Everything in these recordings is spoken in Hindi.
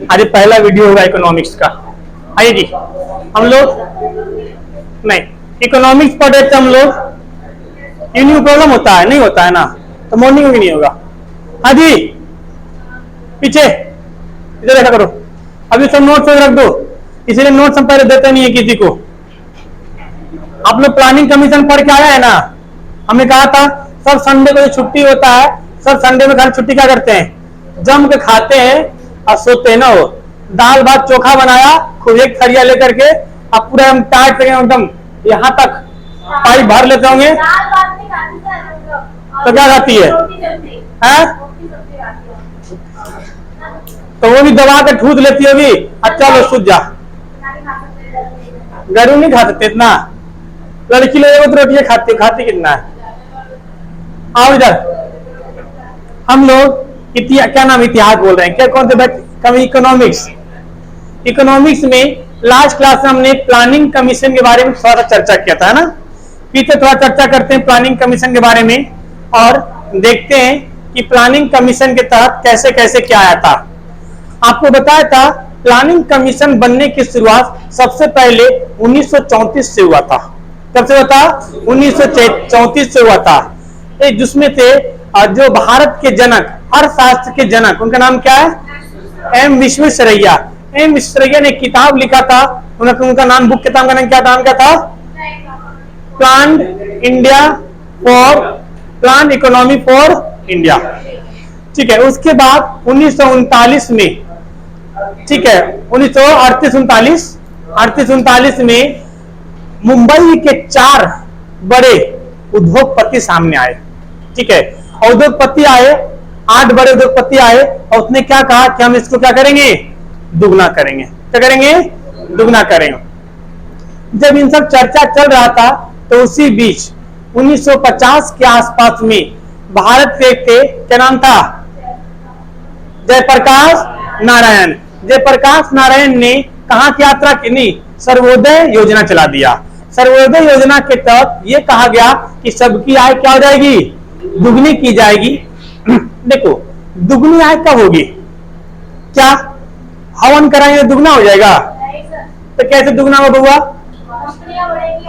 आज पहला वीडियो होगा इकोनॉमिक्स का। आइए जी, हम लोग नहीं इकोनॉमिक्स पढ़े थे हम लोग। यूनियन प्रॉब्लम होता है नहीं होता है ना, तो मॉर्निंग में भी नहीं होगा। हाँ जी, पीछे इधर ऐसा करो, अभी सब नोट्स रख दो, इसीलिए नोट्स हम पहले देते नहीं है किसी को। आप लोग प्लानिंग कमीशन पढ़ के आया है ना, हमने कहा था सब संडे को जो छुट्टी होता है, सब संडे में खाली छुट्टी क्या करते हैं, जम के खाते हैं और सोते हैं ना। हो दाल भात चोखा बनाया खूब एक थरिया लेकर के, अब पूरा हम टाइट एकदम यहाँ तक पाइप भर लेते होंगे, तो क्या खाती है? तो वो भी दबा के ठूस लेती होगी। अच्छा लो सूझ जा, गरू नहीं खा सकते इतना, लड़की लोग तो रोटियां खाती कितना है। आओ इधर, हम लोग क्या नाम इतिहास बोल रहे हैं, क्या कौन से इकोनॉमिक्स। इकोनॉमिक्स में लास्ट क्लास में हमने प्लानिंग कमीशन के बारे में थोड़ा सा चर्चा किया था ना। पीछे थोड़ा चर्चा करते हैं प्लानिंग कमीशन के बारे में और देखते हैं कि प्लानिंग कमीशन के तहत कैसे कैसे क्या आया था। आपको बताया था प्लानिंग कमीशन बनने की शुरुआत सबसे पहले 1934 से हुआ था। कब से हुआ था? 1934 से हुआ था। जिसमें थे जो भारत के जनक, अर्थशास्त्र के जनक, उनका नाम क्या है? एम विश्वेश्वरैया। एम विश्वेश्वरैया ने किताब लिखा था, उनका नाम, बुक किताब का नाम क्या था? Plan India for plan economy for India. ठीक है, उसके बाद 1939 में, ठीक है 1938-39 में मुंबई के 4 बड़े उद्योगपति सामने आए। ठीक है, उद्योगपति आए, 8 बड़े उद्योगपति आए और उसने क्या कहा कि हम इसको क्या करेंगे, दुगना करेंगे। क्या करेंगे? दुगना करेंगे। जब इन सब चर्चा चल रहा था तो उसी बीच 1950 के आसपास में भारत के थे, क्या नाम था? जयप्रकाश नारायण। जयप्रकाश नारायण ने कहां की यात्रा की? नहीं, सर्वोदय योजना चला दिया। सर्वोदय योजना के तहत यह कहा गया कि सबकी आय क्या हो जाएगी? दुगनी की जाएगी। देखो, दुगनी आय कब होगी? क्या हवन कराएंगे दुगना हो जाएगा? तो कैसे दुगना होगा?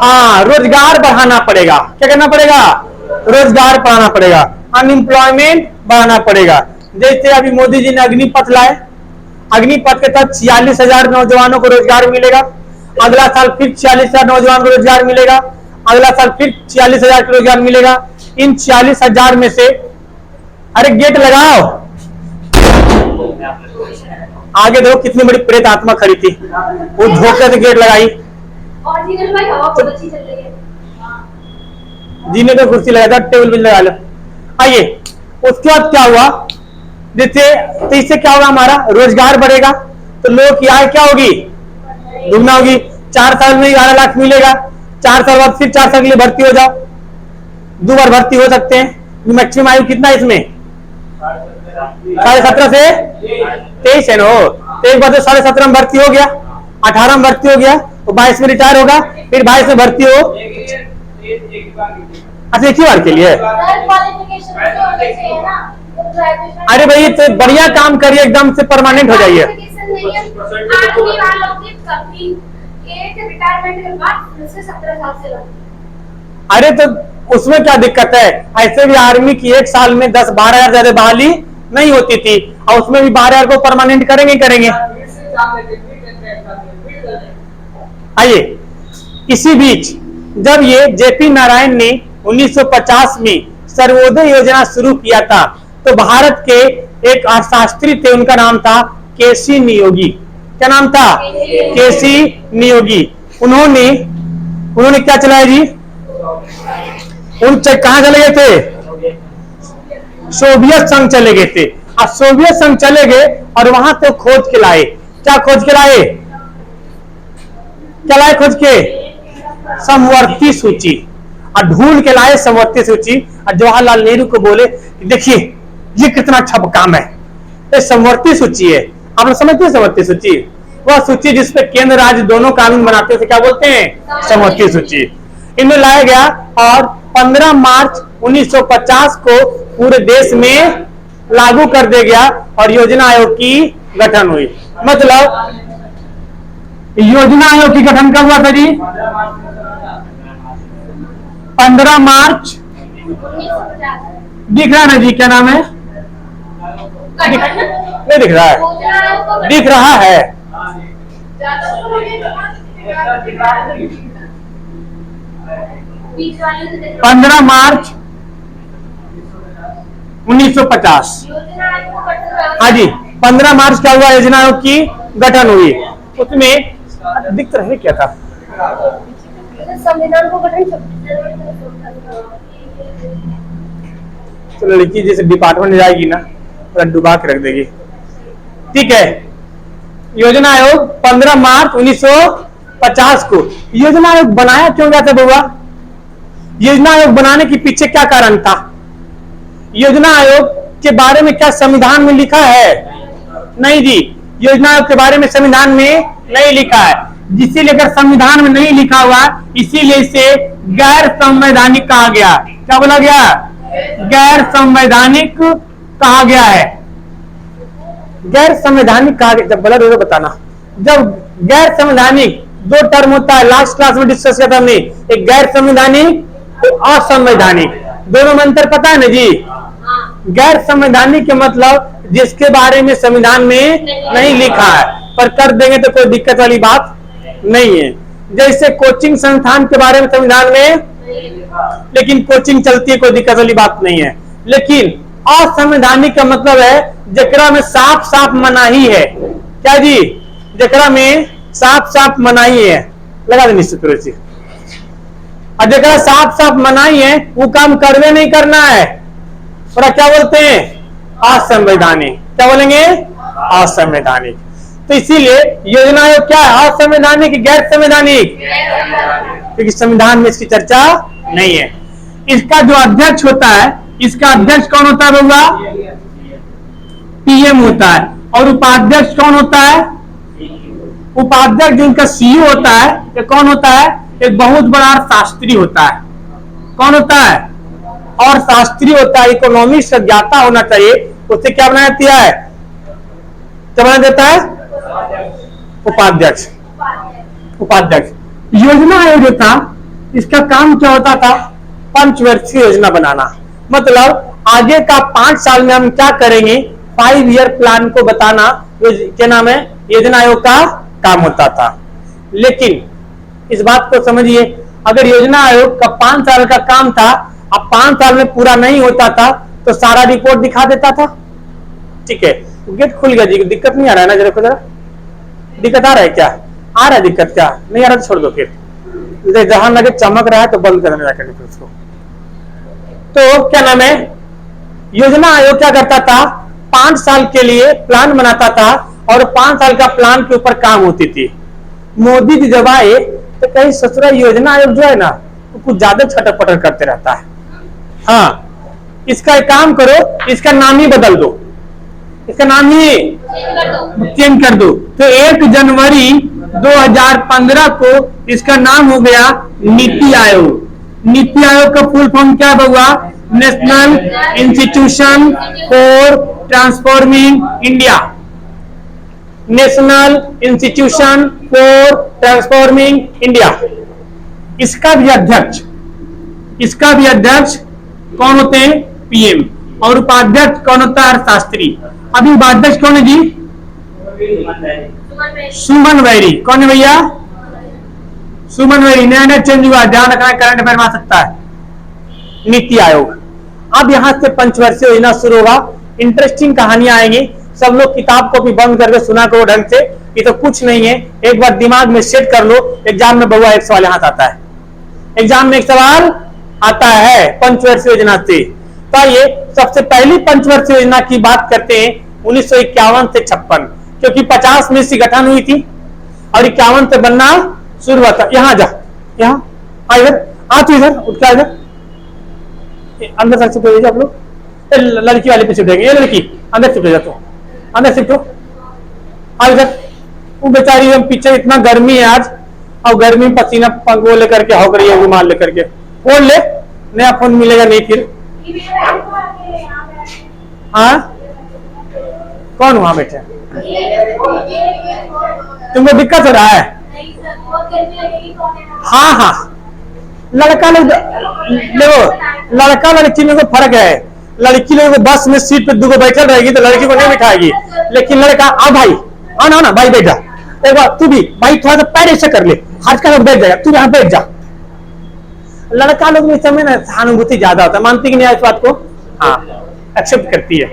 हाँ, रोजगार बढ़ाना पड़ेगा। क्या करना पड़ेगा? रोजगार बढ़ाना पड़ेगा, अनएम्प्लॉयमेंट बढ़ाना पड़ेगा। जैसे अभी मोदी जी ने अग्निपथ लाए, अग्निपथ के तहत 46,000 नौजवानों को रोजगार मिलेगा। अगला साल फिर 46,000 नौजवान को रोजगार मिलेगा। अगला साल फिर 46,000 को रोजगार मिलेगा। इन 46,000 में से, अरे गेट लगाओ, आगे देखो कितनी बड़ी प्रेत आत्मा खड़ी थी, वो धोखे से गेट लगाई। जीने पे कुर्सी लगा था, टेबल पे लगा लो। आइए, उसके बाद क्या हुआ? जैसे तो इससे क्या होगा? हमारा रोजगार बढ़ेगा तो लोगों की आय क्या होगी? दुगना होगी। 4 साल में 11 लाख मिलेगा। 4 साल बाद फिर 4 साल के लिए भर्ती हो जाओ, 2 बार भर्ती हो सकते हैं। मैक्सिमम आयु कितना है इसमें? 17.5 से 23 है ना। तो एक बार तो 17.5 में भर्ती हो गया, 18 में भर्ती हो गया, तो 22 में रिटायर होगा, फिर 22 में भर्ती हो। अच्छा, एक ही बार के लिए? अरे भाई, तो बढ़िया काम करिए, एकदम से परमानेंट हो जाइए। अरे तो उसमें क्या दिक्कत है? ऐसे भी आर्मी की 1 साल में 10-12 हजार ज्यादा बहाली नहीं होती थी, और उसमें भी 12 हजार को परमानेंट करेंगे। आइए, इसी बीच जब ये जेपी नारायण ने 1950 में सर्वोदय योजना शुरू किया था, तो भारत के एक अर्थशास्त्री थे, उनका नाम था केसी नियोगी। क्या नाम था? केसी नियोगी। उन्होंने क्या चलाया जी? कहां चले गए थे? सोवियत संघ चले गए थे। अब सोवियत संघ चले गए और वहां तो खोज के लाए। क्या खोज के लाए? क्या लाए खोज के? समवर्ती सूची। और ढूंढ के लाए समवर्ती सूची, और जवाहरलाल नेहरू को बोले देखिए ये कितना अच्छा काम है, ये समवर्ती सूची है। आप लोग समझते हैं समवर्ती सूची? वह सूची जिसपे केंद्र राज्य दोनों कानून बनाते हैं, क्या बोलते हैं? समवर्ती सूची। इनमें लाया गया और 15 मार्च 1950 को पूरे देश में लागू कर दिया गया और योजना आयोग की गठन हुई। मतलब योजना आयोग की गठन कब हुआ था जी? 15 मार्च। दिख रहा है ना जी, क्या नाम है? नहीं दिख रहा है, दिख रहा है। 15 मार्च 1950। हाँ जी, 15 मार्च क्या हुआ? योजना आयोग की गठन हुई। उसमें दिख रहा है क्या था? संविधान को गठन। तो लड़की जैसे डिपार्टमेंट जाएगी ना, पूरा डुबा के रख देगी। ठीक है, योजना आयोग 15 मार्च 1950 को। योजना आयोग बनाया क्यों गया था बउआ? योजना आयोग बनाने के पीछे क्या कारण था? योजना आयोग के बारे में क्या संविधान में लिखा है? नहीं जी, योजना आयोग के बारे में संविधान में नहीं लिखा है। जिसे लेकर संविधान में नहीं लिखा हुआ, इसीलिए इसे गैर संवैधानिक कहा गया। क्या बोला गया? गैर संवैधानिक कहा गया है। गैर संवैधानिक कहा गया। जब बोला तो बताना। जब गैर संवैधानिक, दो टर्म होता है, लास्ट क्लास में डिस्कस किया था हमने, एक गैर संवैधानिक तो असंवैधानिक। दोनों में अंतर पता है ना जी? गैर संवैधानिक के मतलब जिसके बारे में संविधान में नहीं लिखा है, पर कर देंगे तो कोई दिक्कत वाली बात नहीं है। जैसे कोचिंग संस्थान के बारे में संविधान में, लेकिन कोचिंग चलती है, कोई दिक्कत वाली बात नहीं है। लेकिन असंवैधानिक का मतलब है जकरा में साफ साफ मनाही है। क्या जी? जकरा में साफ साफ मनाही है। लगा दे निश्चित रूप से। और जकरा साफ साफ मनाही है वो काम करवे नहीं करना है, और क्या बोलते हैं? असंवैधानिक। क्या बोलेंगे? असंवैधानिक। तो इसीलिए योजना आयोग क्या है? असंवैधानिक, गैर संवैधानिक? क्योंकि संविधान में इसकी चर्चा नहीं है। इसका जो अध्यक्ष होता है, इसका अध्यक्ष कौन होता है बउआ? पीएम होता है। और उपाध्यक्ष कौन होता है? उपाध्यक्ष जो इनका सीईओ होता है, ये कौन होता है? एक बहुत बड़ा शास्त्री होता है। कौन होता है? और शास्त्री होता है, इकोनॉमिक्स का ज्ञाता होना चाहिए। उससे क्या बनाया दिया है? क्या बना देता है? उपाध्यक्ष। उपाध्यक्ष। योजना आयोग जो था, इसका काम क्या होता था? पंचवर्षीय योजना बनाना। मतलब आगे का 5 साल में हम क्या करेंगे, 5 ईयर प्लान को बताना, क्या नाम है? योजना आयोग का काम होता था। लेकिन इस बात को समझिए, अगर योजना आयोग का 5 साल का काम था, अब 5 साल में पूरा नहीं होता था तो सारा रिपोर्ट दिखा देता था। ठीक है, गेट खुल गया जी, दिक्कत नहीं आ रहा है ना? जरा दिक्कत आ रहा है क्या? आ रहा है दिक्कत? क्या नहीं आ रहा तो छोड़ दो। फिर जहां लगे चमक रहा है तो बंद करने जाकर उसको। तो क्या नाम है? योजना आयोग क्या करता था? 5 साल के लिए प्लान बनाता था, और 5 साल का प्लान के ऊपर काम होती थी। मोदी जी जब आए तो कहीं ससुरा योजना आयोग जो है ना, तो कुछ ज्यादा छटर पटर करते रहता है। हाँ, इसका एक काम करो, इसका नाम ही बदल दो, इसका नाम ही चेंज कर दो। तो 1 जनवरी 2015 को इसका नाम हो गया नीति आयोग। नीति आयोग का फुल फॉर्म क्या हुआ? National institution for transforming India. National institution for transforming India. इसका भी अध्यक्ष कौन होते हैं? पीएम। और उपाध्यक्ष कौन होता है? शास्त्री। अभी उपाध्यक्ष कौन है जी? सुमन वैरी। कौन है भैया? सुमन वैरी। नया नया चेंज हुआ, ध्यान रखना, करंट अफेयर में आ सकता है। नीति आयोग। अब यहां से पंचवर्षीय योजना शुरू होगा। इंटरेस्टिंग कहानियां आएंगी। सब लोग किताब को भी बंद करके सुना करो ढंग से, ये तो कुछ नहीं है। एक बार दिमाग में सेट कर लो। एग्जाम में बउआ एक सवाल यहां आता है, एग्जाम में एक सवाल आता है पंचवर्षीय योजना से। तो आइए सबसे पहली पंचवर्षीय योजना की बात करते हैं 1951 से 56, क्योंकि 50 में इसकी गठन हुई थी और 51 से बनना शुरू हुआ था। यहाँ जा, यहाँ आ, इधर आ, तू इधर उठ के इधर अंदर तक शिफ्ट हो जाइए आप लोग। लड़की वाले पे शिफ्ट हो, ये लड़की अंदर शिफ्ट हो जा, तो अंदर शिफ्ट हो। आ इधर। वो बेचारी हम पीछे, इतना गर्मी है आज, और गर्मी में पसीना वो लेकर के हो रही है, रुमाल लेकर के। फोन ले, नया फोन मिलेगा नहीं फिर। हाँ, कौन वहां बैठे? तुमको दिक्कत हो रहा है? हाँ हाँ, लड़का लोग देखो, लड़का लड़की में कोई फर्क है। लड़की लोग बस में सीट पे दो बैठल रहेगी तो लड़की को नहीं बिठाएगी, लेकिन लड़का आ भाई, आना ना भाई, बैठ जा एक बार, तू भी भाई थोड़ा सा पैर ऐसे कर ले, हाथ का लोग बैठ जाएगा, तू यहाँ बैठ जा। लड़का लोग में समय ना सहानुभूति ज्यादा होता है, मानती कि नहीं इस बात को? हाँ, एक्सेप्ट करती है।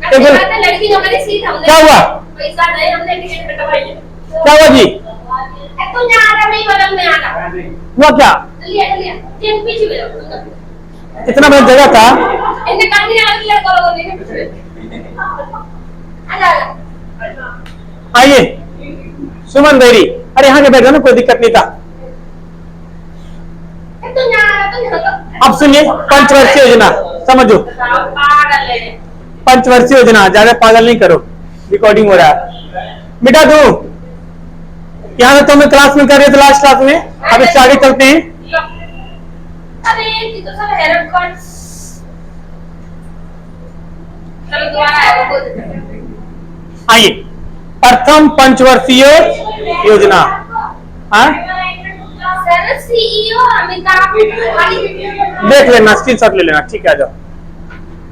लड़की हमारी सीट हमने क्या हुआ? पैसा नहीं, हमने टिकट कटवाई है। क्या हुआ जी? तू यहाँ आ रहा, मैं बगल में आ रहा। हुआ क्या? लिया ट्रेन पीछे में जाओ। इतना बड़ा जगह था। इनने काटी ना लड़का लोगों ने पीछे। आ आइए सुमन देरी, अरे यहाँ के बैठ जाओ ना, कोई दिक्कत नहीं था। तू यहाँ आ रहा, तू यहाँ। अब सुनिए, पंचवर्षीय योजना समझो। पागल है। पंचवर्षीय योजना, ज्यादा पागल नहीं करो, रिकॉर्डिंग हो रहा है। बेटा तू यहाँ से तुम्हें क्लास में कर रहे थे, लास्ट क्लास में, अब इससे आगे चलते हैं। अरे ये तो सब हैरन कर। चलो दोबारा आइए, प्रथम पंचवर्षीय योजना। हाँ सर सीईओ अमिताभ देख लेना, स्क्रीनशॉट ले लेना, ठीक है। आ जाओ।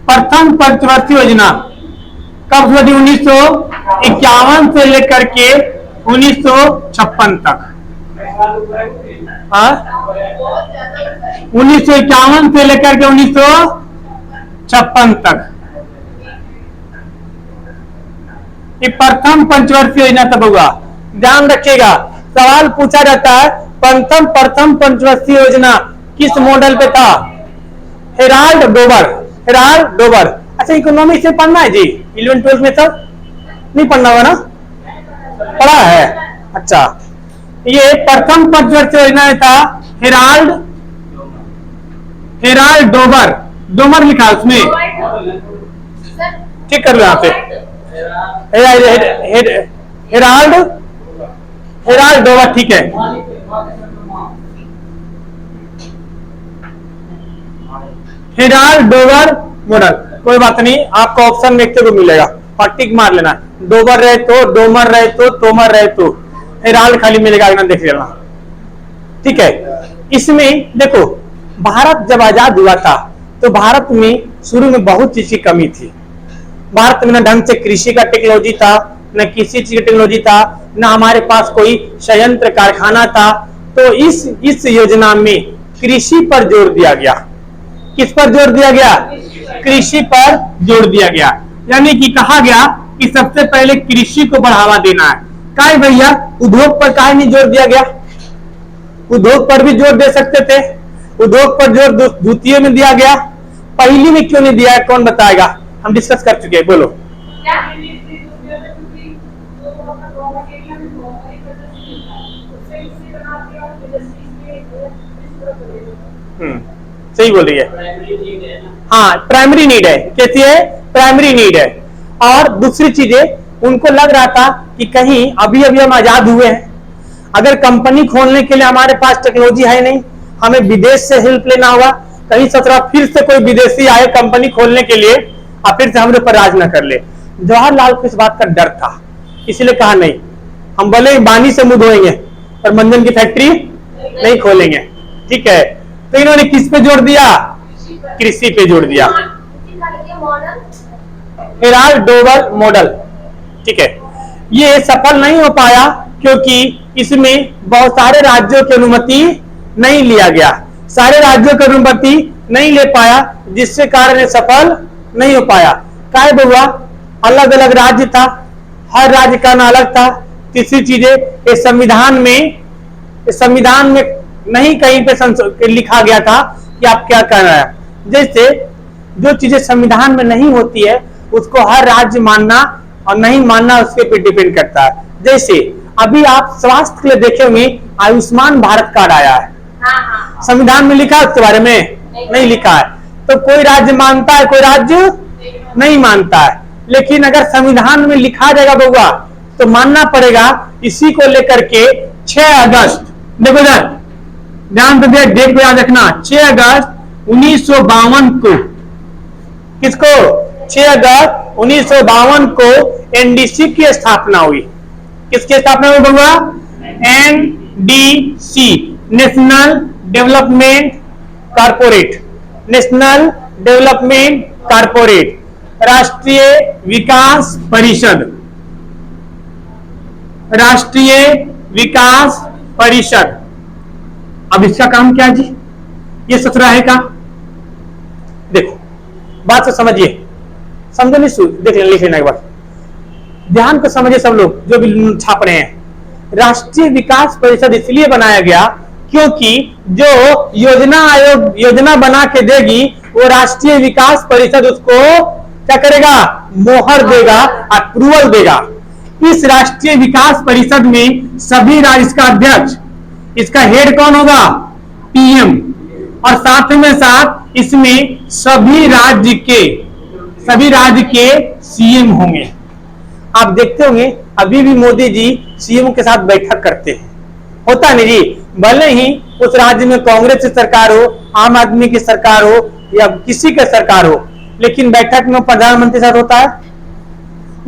प्रथम पंचवर्षीय योजना कब हुई थी? 1951 से लेकर के 1956 तक। हाँ, 1951 से लेकर के 1956 तक ये प्रथम पंचवर्षीय योजना तब हुआ। ध्यान रखिएगा, सवाल पूछा जाता है प्रथम पंचवर्षीय योजना किस मॉडल पे था? हेराल्ड डोबर। अच्छा, इकोनॉमिक्स से पढ़ना है जी, 11-12 में सब नहीं पढ़ना होगा ना? पढ़ा है। अच्छा, ये प्रथम पंचवर्षीय योजना में था हेराल्ड डोबर लिखा है उसमें, ठीक कर लो यहाँ पे। हेराल्ड डोबर, ठीक है। हेराल्ड डोबर मॉडल, कोई बात नहीं, आपको ऑप्शन देखते को मिलेगा और टिक मार लेना। डोबर रहे तो, डोमर रहे तो, तोमर रहे तो, हेराल्ड खाली मिलेगा, अगर देख लेना, ठीक है। इसमें देखो, भारत जब आजाद हुआ था तो भारत में शुरू में बहुत चीज की कमी थी। भारत में न ढंग से कृषि का टेक्नोलॉजी था, न किसी चीज की टेक्नोलॉजी था, न हमारे पास कोई संयंत्र कारखाना था। तो इस योजना में कृषि पर जोर दिया गया। किस पर जोर दिया गया? कृषि पर जोर दिया गया। यानी कि कहा गया कि सबसे पहले कृषि को बढ़ावा देना है। काहे भैया, उद्योग पर काहे नहीं जोर दिया गया? उद्योग पर भी जोर दे सकते थे। उद्योग पर जोर द्वितीय में दिया गया, पहली में क्यों नहीं दिया है? कौन बताएगा? हम डिस्कस कर चुके हैं, बोलो। सही बोल रही है। हाँ, प्राइमरी नीड है। कैसी है? प्राइमरी नीड है। और दूसरी चीजें उनको लग रहा था कि कहीं अभी हम आजाद हुए हैं, अगर कंपनी खोलने के लिए हमारे पास टेक्नोलॉजी है नहीं, हमें विदेश से हेल्प लेना होगा। कहीं सत्रह फिर से कोई विदेशी आए कंपनी खोलने के लिए और फिर से हमारे ऊपर राज न कर ले। जवाहरलाल को इस बात का डर था, इसलिए कहा नहीं, हम भले बानी से मुंह धोएंगे पर मंजन की फैक्ट्री नहीं खोलेंगे, ठीक है। तो इन्होंने किस पे जोर दिया? कृषि पे जोर दिया। हेराल्ड डोबर मॉडल, ठीक है। ये सफल नहीं हो पाया क्योंकि इसमें बहुत सारे राज्यों की अनुमति नहीं लिया गया। सारे राज्यों की अनुमति नहीं ले पाया, जिससे कारण सफल नहीं हो पाया। काय हुआ? अलग अलग राज्य था, हर राज्य का ना अलग था। तीसरी चीजें, इस संविधान में नहीं कहीं पे लिखा गया था कि आप क्या कर रहे हैं। जैसे जो चीजें संविधान में नहीं होती है उसको हर राज्य मानना और नहीं मानना उसके पे डिपेंड करता है। जैसे अभी आप स्वास्थ्य के लिए देखे होंगे, आयुष्मान भारत कार्ड आया है, संविधान में लिखा है उसके बारे में? नहीं लिखा है। तो कोई राज्य मानता है, कोई राज्य नहीं मानता है। लेकिन अगर संविधान में लिखा जाएगा बउआ तो मानना पड़ेगा। इसी को लेकर के 6 अगस्त, देखो ध्यान से डेट को याद रखना, 6 अगस्त 1952 को, किसको? 6 अगस्त 1952 को एनडीसी की स्थापना हुई। किसकी स्थापना हुई बउआ? NDC, national development corporate, national development corporate, राष्ट्रीय विकास परिषद, राष्ट्रीय विकास परिषद। अब इसका काम क्या है जी? ये 17 है का? देखो बात से समझिए, समझो नहीं, देख लेना, लिख लेना एक बार, ध्यान को समझिए सब लोग जो भी छाप रहे हैं। राष्ट्रीय विकास परिषद इसलिए बनाया गया क्योंकि जो योजना आयोग योजना बना के देगी वो राष्ट्रीय विकास परिषद उसको क्या करेगा? मोहर देगा, अप्रूवल देगा। इस राष्ट्रीय विकास परिषद में सभी राज्य, इसका अध्यक्ष, इसका हेड कौन होगा? पीएम, और साथ में साथ इसमें सभी राज्य के सीएम होंगे। आप देखते होंगे अभी भी मोदी जी सीएम के साथ बैठक करते हैं, होता नहीं जी? भले ही उस राज्य में कांग्रेस की सरकार हो, आम आदमी की सरकार हो या किसी की सरकार हो, लेकिन बैठक में प्रधानमंत्री साथ होता है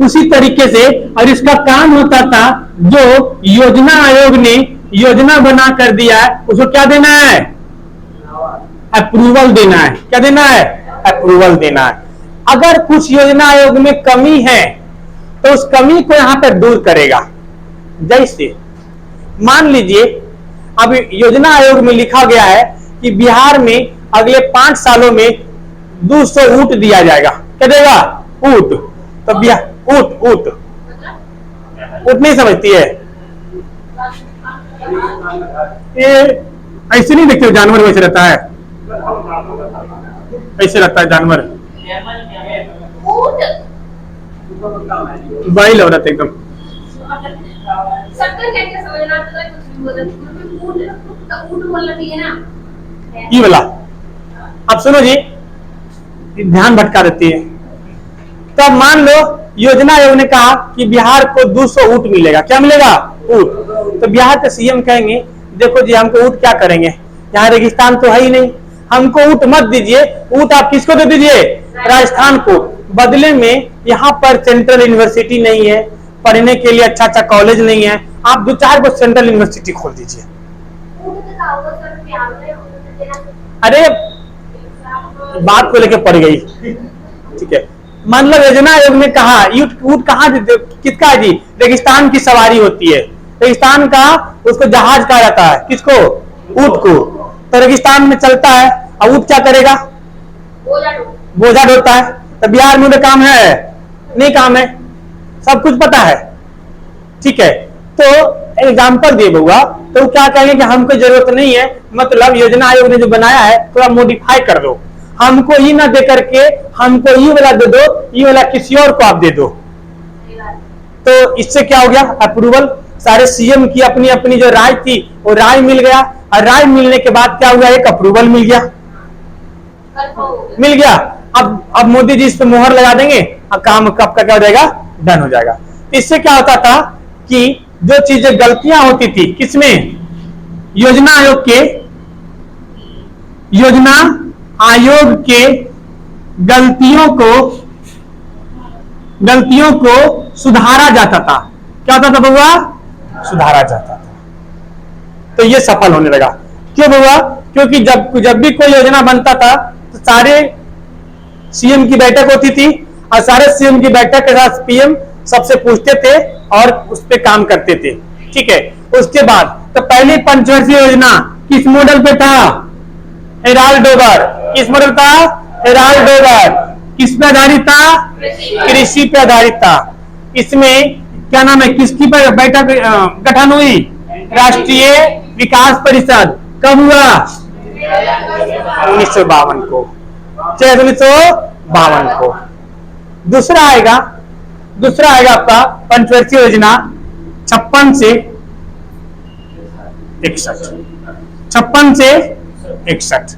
उसी तरीके से। और इसका काम होता था, जो योजना आयोग ने योजना बना कर दिया है उसको क्या देना है? अप्रूवल देना है। क्या देना है? अप्रूवल देना है। अगर कुछ योजना आयोग में कमी है तो उस कमी को यहां पर दूर करेगा। जैसे मान लीजिए अब योजना आयोग में लिखा गया है कि बिहार में अगले 5 सालों में 200 ऊंट दिया जाएगा। क्या देगा? ऊंट। तो बिहार ऊंट नहीं समझती है ये? ऐसे नहीं देखते जानवर, वैसे रहता है, ऐसे रहता है जानवर, बाई लग रहा था एकदम। ये वाला अब सुनो जी, ध्यान भटका देती है। तो अब मान लो योजना आयोग ने कहा कि बिहार को 200 ऊंट मिलेगा। क्या मिलेगा? ऊंट। तो बिहार के सीएम कहेंगे देखो जी हमको ऊंट क्या करेंगे, यहाँ रेगिस्तान तो है ही नहीं, हमको ऊंट मत दीजिए, ऊंट आप किसको दे दीजिए? राजस्थान को। बदले में यहाँ पर सेंट्रल यूनिवर्सिटी नहीं है, पढ़ने के लिए अच्छा कॉलेज नहीं है, आप 2-4 को सेंट्रल यूनिवर्सिटी खोल दीजिए। अरे बात को लेकर पड़ गई, ठीक है। मतलब योजना आयोग ने कहा ऊंट कहाँ किसका है जी? रेगिस्तान की सवारी होती है, रेगिस्तान का उसको जहाज कहा जाता है। किसको? ऊंट को। तो रेगिस्तान में चलता है और ऊंट क्या करेगा? बोझा ढोता है। तो बिहार में काम है? नहीं काम है, सब कुछ पता है, ठीक है। तो एग्जाम्पल दिए बउआ, तो क्या कहेंगे कि हमको जरूरत नहीं है, मतलब योजना आयोग ने जो बनाया है थोड़ा मॉडिफाई कर दो, हमको ये ना दे करके हमको ये वाला दे दो, ये वाला किसी और को आप दे दो। तो इससे क्या हो गया? अप्रूवल। सारे सीएम की अपनी अपनी जो राय थी वो राय मिल गया, और राय मिलने के बाद क्या हुआ? एक अप्रूवल मिल गया। अब मोदी जी इस पे मोहर लगा देंगे और काम कब का क्या हो जाएगा? डन हो जाएगा। इससे क्या होता था कि जो चीजें गलतियां होती थी किसमें? योजना आयोग के गलतियों को सुधारा जाता था। क्या होता था बउआ? सुधारा जाता था। तो ये सफल होने लगा। क्यों बउआ? क्योंकि जब भी कोई योजना बनता था तो सारे सीएम की बैठक होती थी, और सारे सीएम की बैठक के साथ पीएम सबसे पूछते थे और उस पर काम करते थे, ठीक है। उसके बाद तो पहली पंचवर्षीय योजना किस मॉडल पे था? हेराल्ड डोगर। किस मॉडल था? हेराल्ड डोगर। किस पे आधारित था? कृषि पे आधारित था। इसमें क्या नाम है, किसकी बैठक गठन हुई? राष्ट्रीय विकास परिषद। कब हुआ? 1952 को, 1952 को। दूसरा आएगा आपका पंचवर्षीय योजना 56 से 61,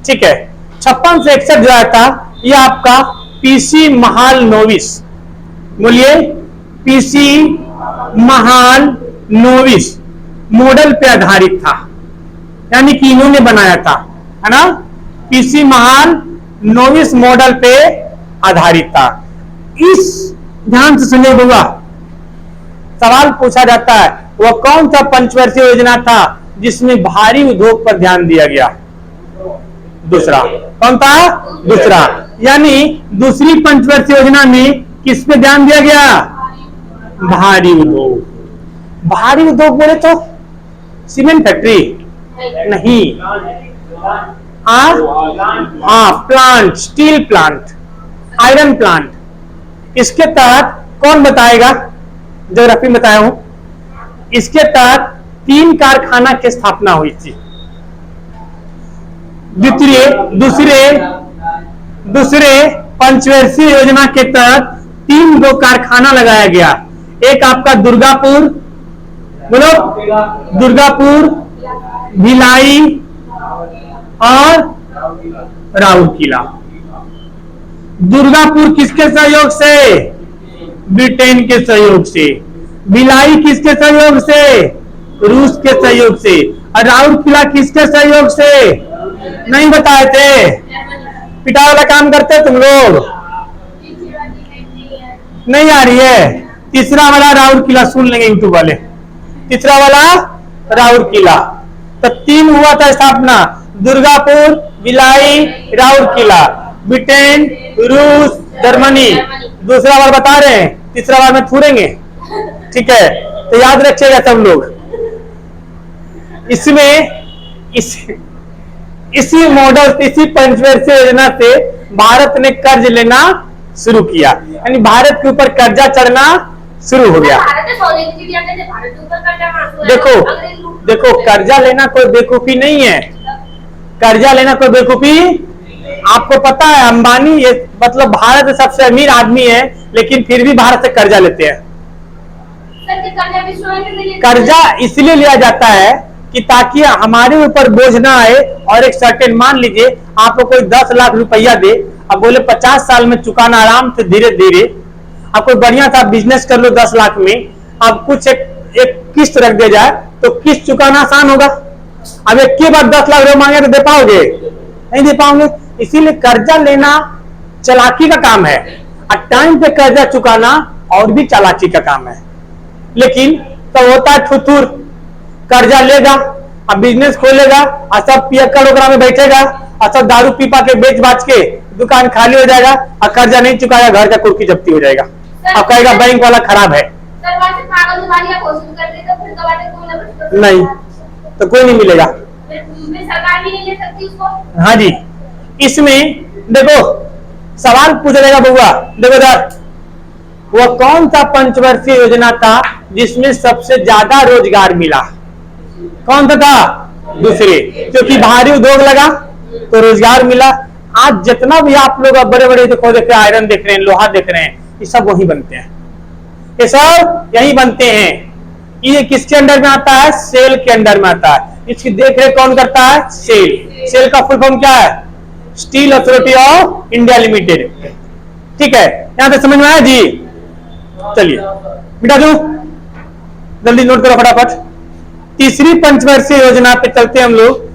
ठीक है। 56 से 61 जो आया था ये आपका पीसी महालनोबिस, बोलिए पीसी महालनोबिस मॉडल पे आधारित था, यानी कि इन्होंने बनाया था, है ना। पीसी महालनोबिस मॉडल पे आधारित था। इस ध्यान से सुनिए बुआ, सवाल पूछा जाता है वह कौन सा पंचवर्षीय योजना था जिसमें भारी उद्योग पर ध्यान दिया गया? दूसरा। कौन था? दूसरा। यानी दूसरी पंचवर्षीय योजना में किस पे ध्यान दिया गया? भारी उद्योग। भारी उद्योग बोले तो सीमेंट फैक्ट्री नहीं, plant, steel plant, iron plant. इसके तहत कौन बताएगा? ज्योग्राफी में बताया हूं। इसके तहत 3 कारखाना की स्थापना हुई थी। दूसरे पंचवर्षीय योजना के तहत 3 कारखाना लगाया गया। एक आपका दुर्गापुर, बोलो, दुर्गापुर, भिलाई और राउरकेला। दुर्गापुर किसके सहयोग से? ब्रिटेन के सहयोग से। भिलाई किसके सहयोग से? रूस के सहयोग से। और राउरकेला किसके सहयोग से? नहीं बताए थे। पिटा वाला काम करते तुम लोग? नहीं आ रही है। तीसरा वाला राउरकेला सुन लेंगे यूट्यूब वाले। तीसरा वाला राउरकेला। तो 3 हुआ था स्थापना, दुर्गापुर, भिलाई, राउरकेला। ब्रिटेन, रूस, जर्मनी। दूसरा बार बता रहे हैं, तीसरा बार में थूरेंगे। ठीक है, तो याद रखिएगा सब लोग। इसी मॉडल, इसी पंचवर्षीय योजना से भारत ने कर्ज लेना शुरू किया, यानी भारत के ऊपर कर्जा चढ़ना शुरू हो गया। देखो कर्जा लेना कोई बेवकूफी नहीं है। कर्जा लेना कोई बेवकूफी, आपको पता है अंबानी ये मतलब भारत में सबसे अमीर आदमी है, लेकिन फिर भी भारत से कर्जा लेते हैं। कर्जा इसलिए लिया जाता है कि ताकि हमारे ऊपर बोझ ना आए, और एक सर्टेन, मान लीजिए आपको कोई 10 लाख रुपया दे, अब बोले 50 साल में चुकाना आराम से धीरे धीरे। आप कोई बढ़िया सा बिजनेस कर लो 10 लाख में, अब कुछ एक किस्त रख दिया जाए तो किस्त चुकाना आसान होगा। अब एक के बाद 10 लाख रुपए मांगे तो दे पाओगे? नहीं दे पाओगे। इसीलिए कर्जा लेना चालाकी का काम है, और टाइम पे कर्जा चुकाना और भी चालाकी का काम है। लेकिन तो होता है ठुथुर, कर्जा लेगा, अब बिजनेस खोलेगा, और सब पियक्कड़ ओकरा में बैठेगा, और सब दारू पीपा के बेच बाच के दुकान खाली हो जाएगा, और कर्जा नहीं चुकाएगा, घर का कुर्की जब्ती हो जाएगा, और कहेगा बैंक वाला खराब है। नहीं तो कोई नहीं मिलेगा। सरकार भी नहीं ले सकती उसको। हाँ जी, इसमें देखो सवाल पूछा जाएगा बुआ, देखो सर, वह कौन सा पंचवर्षीय योजना था जिसमें सबसे ज्यादा रोजगार मिला? कौन सा था? दूसरे, क्योंकि भारी उद्योग लगा तो रोजगार मिला। आज जितना भी आप लोग बड़े बड़े देखो, देख रहे हैं, आयरन देख रहे हैं, लोहा देख रहे हैं, ये सब वही बनते हैं, ये सब यही बनते हैं। ये किसके अंडर में आता है? सेल के अंडर में आता है। इसकी देख रेख कौन करता है? सेल। सेल का फुल फॉर्म क्या है? Steel authority of India limited. ठीक है, यहां तक समझ में आया जी? चलिए मिटा दो, जल्दी नोट करो फटाफट। तीसरी पंचवर्षीय योजना पे चलते हम लोग।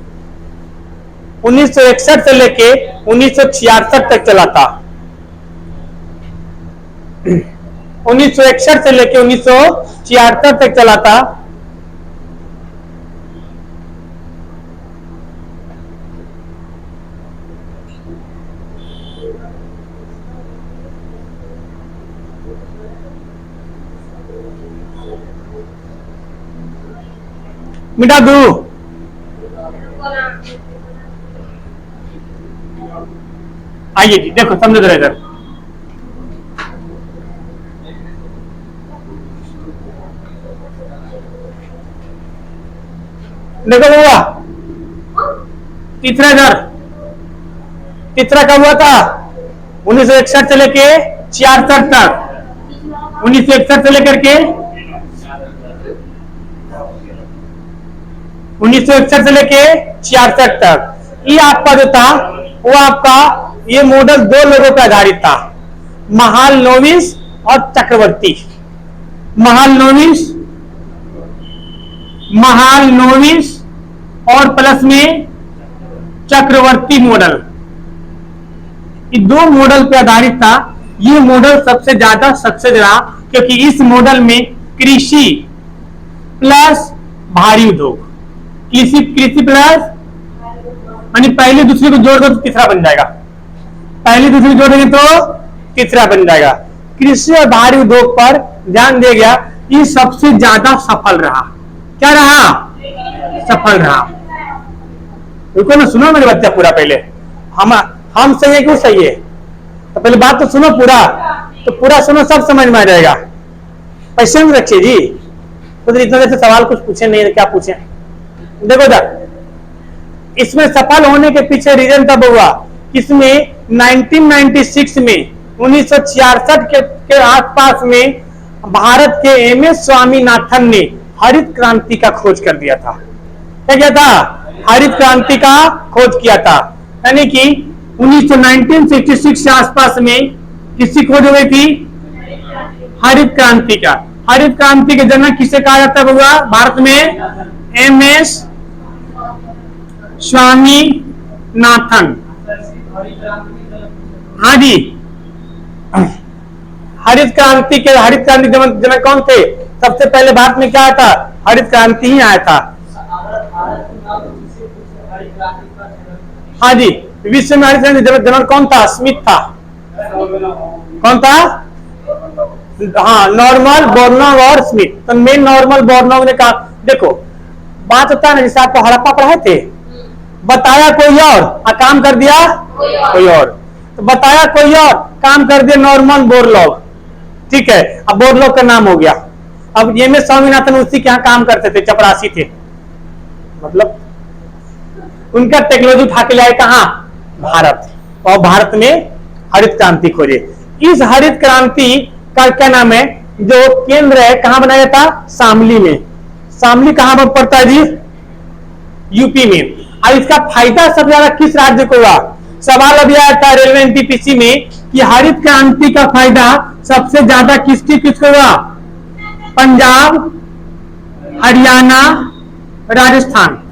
1961 से लेके 1966 तक चला था। 1961 से लेके 1966 तक चला था। मिटा दू, आइए जी, देखो समझो जरा इधर। देखो हुआ तीसरा इधर, तीसरा कब हुआ था? 1961 से लेके 66 तक। 1961 से लेकर के 1961 से लेके 66 तक। ये आपका जो था वो आपका ये मॉडल 2 लोगों पर आधारित था, महालनोबिस और चक्रवर्ती। महालनोबिस और प्लस में चक्रवर्ती मॉडल, ये 2 मॉडल पे आधारित था। ये मॉडल सबसे ज्यादा सक्सेस रहा, क्योंकि इस मॉडल में कृषि प्लस भारी उद्योग, कृषि प्लस यानी पहले दूसरे को जोड़ दो तो तीसरा बन जाएगा, पहले दूसरे को जोड़ेंगे तो तीसरा बन जाएगा। कृषि और भारी उद्योग पर ध्यान दिया गया, ये सबसे ज्यादा सफल रहा। क्या रहा? सफल रहा। रुको ना, सुनो मेरे बच्चा पूरा पहले, हम सही है क्यों सही है, तो पहले बात तो सुनो पूरा, तो पूरा सुनो, सब समझ में आ जाएगा। पैसे में रखिए जी, तो इतना देर से सवाल कुछ पूछे नहीं, क्या पूछे? देखो जा, इसमें सफल होने के पीछे रीजन तब हुआ, इसमें 1996 में 1966 के आसपास में भारत के एमएस स्वामीनाथन ने हरित क्रांति का खोज कर दिया था। क्या किया था? हरित क्रांति का खोज किया था। यानी कि 1966 के आसपास में किसकी खोज हो गई थी? हरित क्रांति का। हरित क्रांति के जनक किसे कहा जाता हुआ भारत में? एमएस स्वामीनाथन। हाँ जी, हरित क्रांति जनक कौन थे? सबसे पहले भारत में क्या आया था? हरित क्रांति ही आया था। हाँ जी, विश्व में हरित क्रांति जनक कौन था? स्मिथ था। कौन था? हाँ, नॉर्मन बोरलॉग और स्मिथ। तो मेन नॉर्मन बोरलॉग ने कहा, देखो बात होता है ना, जैसे आपको हड़प्पा पढ़ाए थे, बताया कोई और काम कर दिया कोई और, तो बताया कोई और काम कर दिया नॉर्मन बोरलॉग। ठीक है, अब बोरलॉग का नाम हो गया। अब एमएस स्वामीनाथन उसी के यहाँ काम करते थे, चपरासी थे, मतलब उनका टेक्नोलॉजी उठा के लाए कहाँ? भारत। और भारत में हरित क्रांति खोजे। इस हरित क्रांति का क्या नाम है? जो केंद्र है कहाँ बनाया था? शामली में। शामली कहाँ पर पड़ता है जी? यूपी में। और इसका फायदा सबसे ज्यादा किस राज्य को हुआ? सवाल अभी आया था रेलवे एनटीपीसी में कि हरित क्रांति का फायदा सबसे ज्यादा किसको हुआ? पंजाब, हरियाणा, राजस्थान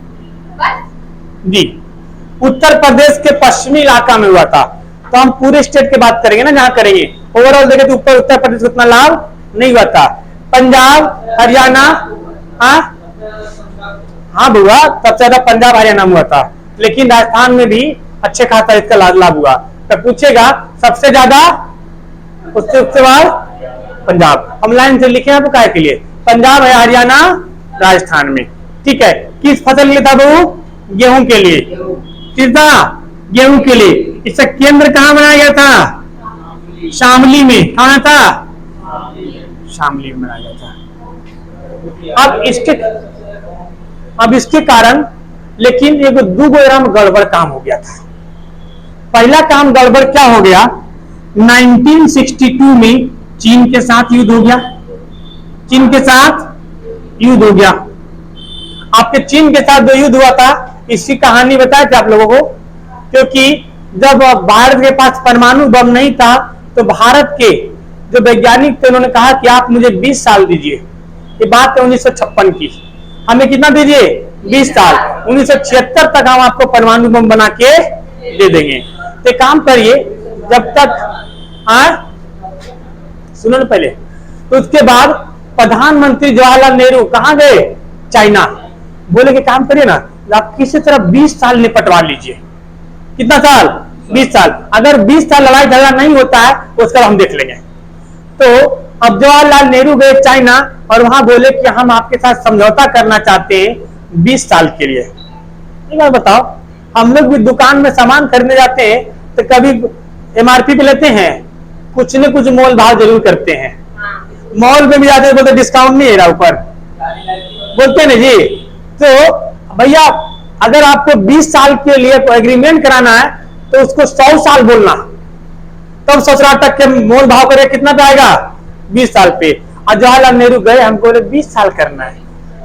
जी, उत्तर प्रदेश के पश्चिमी इलाका में हुआ था। तो हम पूरे स्टेट की बात करेंगे ना, जहां करेंगे ओवरऑल देखें तो उत्तर प्रदेश को उतना लाभ नहीं हुआ था। पंजाब, हरियाणा, हाँ बुआ, सबसे ज्यादा पंजाब हरियाणा में हुआ था, लेकिन राजस्थान में भी अच्छे खासा इसका लाभ हुआ। तो पूछेगा सबसे ज्यादा, उससे बाद पंजाब। हम लाइन से लिखे आपको काय के लिए, पंजाब है, हरियाणा, राजस्थान में। ठीक है, किस फसल के लिए था बहू? गेहूं के लिए। किसका? गेहूं के लिए। इसका केंद्र कहां बनाया गया था? शामली में। कहां था? शामली में बनाया गया था। अब इसके कारण लेकिन एक दो गड़बड़ काम हो गया था। पहला काम गड़बड़ क्या हो गया? 1962 में चीन के साथ युद्ध हो गया। चीन के साथ युद्ध हो गया। आपके चीन के साथ जो युद्ध हुआ था, इसकी कहानी बताया था आप लोगों को, क्योंकि जब भारत के पास परमाणु बम नहीं था तो भारत के जो वैज्ञानिक थे उन्होंने कहा कि आप मुझे 20 साल दीजिए। ये बात है 1956 की। हमें कितना दीजिए? 20 साल। 1976 तक हम आपको परमाणु बम बना के दे देंगे। तो काम करिए जब तक, सुनो ना पहले। तो उसके बाद प्रधानमंत्री जवाहरलाल नेहरू कहां गए? चाइना। बोले कि काम करिए ना, आप किसी तरह 20 साल निपटवा लीजिए। कितना साल? 20 साल। अगर 20 साल लड़ाई झगड़ा नहीं होता है उसका हम देख लेंगे। तो अब जवाहरलाल नेहरू गए चाइना और वहां बोले कि हम आपके साथ समझौता करना चाहते हैं 20 साल के लिए। एक बार बताओ, हम लोग भी दुकान में सामान खरीदने जाते हैं तो कभी एमआरपी पे लेते हैं, कुछ न कुछ मोल भाव जरूर करते हैं। मॉल में भी जाते हैं, बोलते डिस्काउंट नहीं है रहा ऊपर, बोलते हैं ना जी। तो भैया अगर आपको 20 साल के लिए एग्रीमेंट कराना है तो उसको 100 साल बोलना, तब 17% के मोल भाव करे कितना पे आएगा? 20 साल पे। और जवाहरलाल नेहरू गए, हमको 20 साल करना है,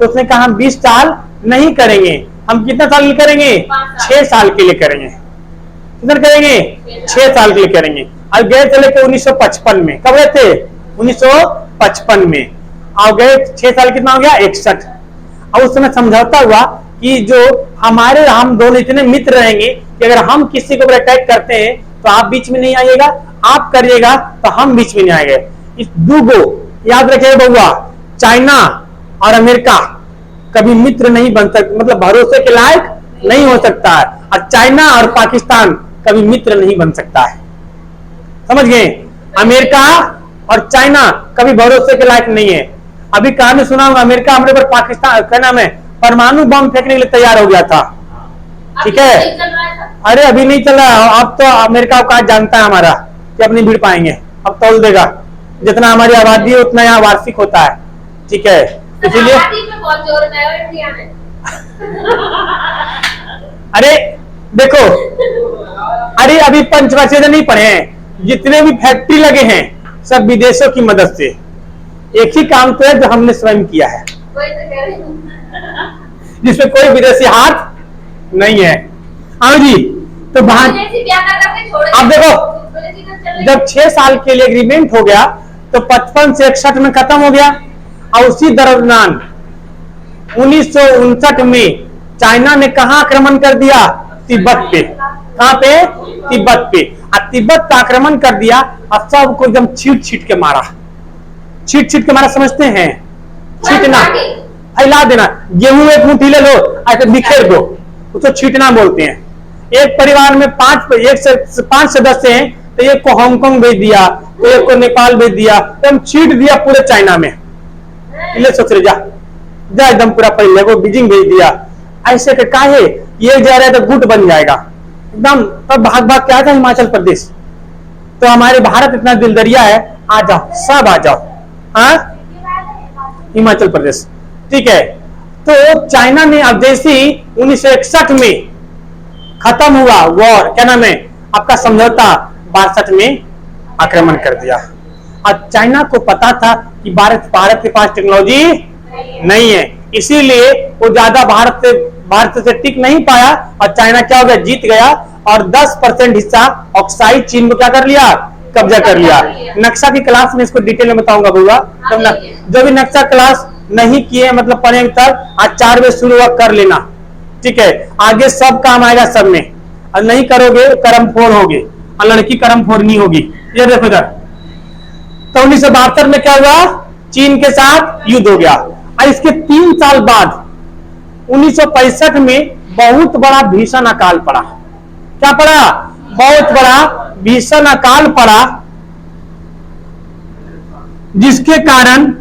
तो उसने कहा हम 20 साल नहीं करेंगे, हम कितना साल के लिए करेंगे? 6 साल के लिए करेंगे। कितना करेंगे? 6 साल के लिए करेंगे। और गए चले के 1955 में। कब गए थे? 1955 में। और गए 6 साल कितना हो गया? 61। और उस समय समझौता हुआ कि जो हम दोनों इतने मित्र रहेंगे कि अगर हम किसी को अटैक करते हैं तो आप बीच में नहीं आइएगा आप करिएगा तो हम बीच में नहीं आएंगे। इस दूगो याद रखिए बउआ, चाइना और अमेरिका कभी मित्र नहीं बन सकते, मतलब भरोसे के लायक नहीं हो सकता है, और चाइना और पाकिस्तान कभी मित्र नहीं बन सकता है। समझ गए? अमेरिका और चाइना कभी भरोसे के लायक नहीं है। अभी कहानी सुना होगा, अमेरिका हमारे पर पाकिस्तान क्या नाम है परमाणु बम फेंकने के लिए तैयार हो गया था। ठीक है, अरे अभी नहीं चल रहा, अब तो अमेरिका का जानता है हमारा कि अब नहीं भिड़ पाएंगे, अब तोल देगा। जितना हमारी आबादी है उतना यहाँ वार्षिक होता है। ठीक है, इसीलिए अरे देखो, अरे अभी पंचवार्षिक नहीं पढ़े हैं, जितने भी फैक्ट्री लगे हैं सब विदेशों की मदद से। एक ही काम तो है जो हमने स्वयं किया है, जिसमें कोई विदेशी हाथ नहीं है। हाँ जी, तो बाहर अब देखो, जब 6 साल के लिए एग्रीमेंट हो गया तो 55 से 61 में खत्म हो गया, और उसी दौरान 1959 में चाइना ने कहा आक्रमण कर दिया? तिब्बत पे। कहां पे? तिब्बत पे। और तिब्बत का आक्रमण कर दिया, अब सबको एकदम छीट छीट के मारा। छीट छीट के मारा समझते हैं? छीटना, फैला देना। गेहूं एक मुट्ठी ले लो, ऐसे बिखेर दो, उसको छीटना बोलते हैं। एक परिवार में 5 सदस्य हैं, तो एक को हांगकांग भेज दिया, तो एक को नेपाल भेज दिया, तो हम छीट दिया पूरे चाइना में। ले सोच रहे जा एकदम पूरा पहले को बीजिंग भेज दिया। ऐसे के काहे ये जा रहा है तो गुट बन जाएगा एकदम। तब भाग भाग के आता हिमाचल प्रदेश। तो हमारे भारत इतना दिलदरिया है, आ जाओ सब आ जाओ। हाँ, हिमाचल प्रदेश। ठीक है, तो चाइना ने अब जैसे 1961 में खत्म हुआ वॉर, क्या नाम है आपका समझौता, 62 में आक्रमण कर दिया। और चाइना को पता था कि भारत के पास टेक्नोलॉजी नहीं है, इसीलिए वो ज्यादा भारत से टिक नहीं पाया, और चाइना क्या हो गया? जीत गया, और 10% हिस्सा ऑक्साइड चीन को क्या कर लिया? कब्जा कर लिया। नक्शा की क्लास में इसको डिटेल में बताऊंगा बउआ। जो भी नक्शा क्लास नहीं किए मतलब पढ़े तक आज 4 बजे शुरू कर लेना। ठीक है, आगे सब काम आएगा सब में, और नहीं करोगे कर्म फोड़ होगे, और लड़की कर्म फोड़ नहीं होगी। ये देखो इधर, तो 1972 में क्या हुआ? चीन के साथ युद्ध हो गया, और इसके 3 साल बाद 1965 में बहुत बड़ा भीषण अकाल पड़ा। क्या पड़ा? बहुत बड़ा भीषण अकाल पड़ा, जिसके कारण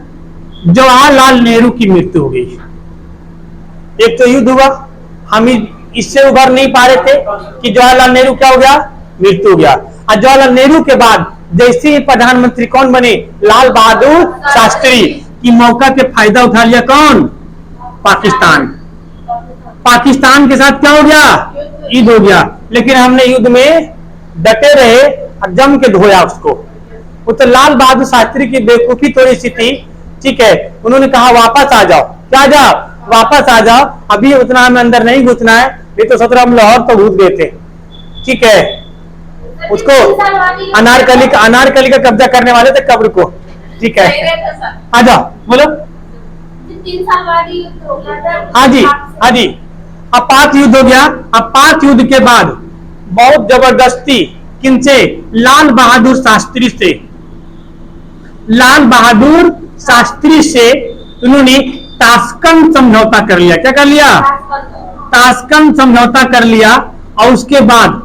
जवाहरलाल नेहरू की मृत्यु हो गई। एक तो युद्ध हुआ, हम इससे उभर नहीं पा रहे थे कि जवाहरलाल नेहरू क्या हो गया? मृत्यु हो गया। और जवाहरलाल नेहरू के बाद जैसे ही प्रधानमंत्री कौन बने? लाल बहादुर शास्त्री। की मौका के फायदा उठा लिया कौन? पाकिस्तान। पाकिस्तान के साथ क्या हो गया? युद्ध हो गया। लेकिन हमने युद्ध में डटे रहे और जम के धोया उसको। वो तो लाल बहादुर शास्त्री की बेवकूफी थोड़ी सी थी। ठीक है, उन्होंने कहा वापस आ जाओ। क्या जाओ? वापस आ जाओ, अभी उतना हमें अंदर नहीं घुसना है, ये तो 17 हम लाहौर तो घुस गए थे। ठीक है, उसको अनारकली का कब्जा करने वाले थे कब्र को। ठीक है, आ जाओ, बोलो। 3 साल बाद युद्ध हो गया। हाँ जी, हाँ जी। अब 5 युद्ध हो गया। अब 5 युद्ध के बाद बहुत जबरदस्ती किनसे? लाल बहादुर शास्त्री से। लाल बहादुर शास्त्री से उन्होंने ताशकंद समझौता कर लिया। क्या कर लिया? ताशकंद समझौता कर लिया। और उसके बाद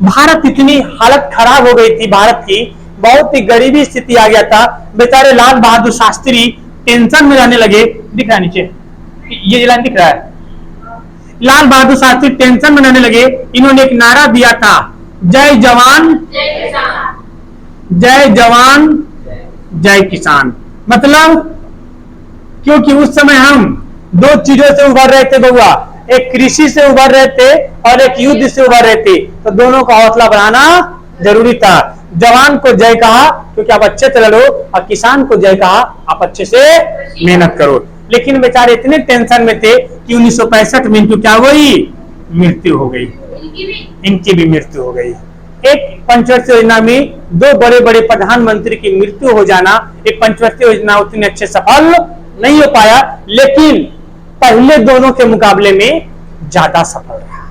भारत इतनी हालत खराब हो गई थी, भारत की बहुत ही गरीबी स्थिति आ गया था। बेचारे लाल बहादुर शास्त्री टेंशन में जाने लगे। दिख रहा है नीचे, ये लाइन दिख रहा है। लाल बहादुर शास्त्री टेंशन में जाने लगे। इन्होंने एक नारा दिया था, जय जवान जय जवान जय किसान। मतलब क्योंकि उस समय हम 2 चीजों से उभर रहे थे बउआ, एक कृषि से उभर रहे थे और एक युद्ध से उभर रहे थे, तो दोनों का हौसला बढ़ाना जरूरी था। जवान को जय कहा क्योंकि आप अच्छे से लड़ो, और किसान को जय कहा आप अच्छे से मेहनत करो। लेकिन बेचारे इतने टेंशन में थे कि 1965 में इनको क्या हुई? मृत्यु हो गई। इनकी भी मृत्यु हो गई। एक पंचवर्षीय योजना में 2 बड़े बड़े प्रधानमंत्री की मृत्यु हो जाना, एक पंचवर्षीय योजना उतनी अच्छे सफल नहीं हो पाया, लेकिन पहले दोनों के मुकाबले में ज्यादा सफल रहा।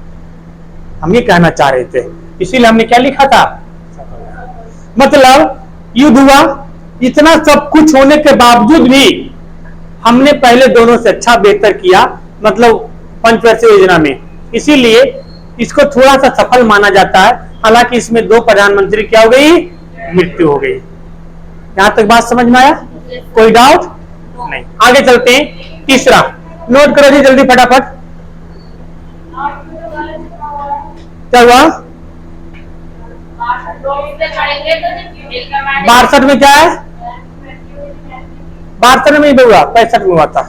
हम ये कहना चाह रहे थे, इसीलिए हमने क्या लिखा था? मतलब युद्ध हुआ, इतना सब कुछ होने के बावजूद भी हमने पहले दोनों से अच्छा बेहतर किया, मतलब पंचवर्षीय योजना में, इसीलिए इसको थोड़ा सा सफल माना जाता है। हालांकि इसमें 2 प्रधानमंत्री क्या हो गई, मृत्यु हो गई। यहां तक बात समझ में आया? कोई डाउट नहीं। आगे चलते हैं। तीसरा नोट करो जी जल्दी फटाफट। क्या हुआ? 62 में क्या है? 62 में ही हुआ, 65 में हुआ था,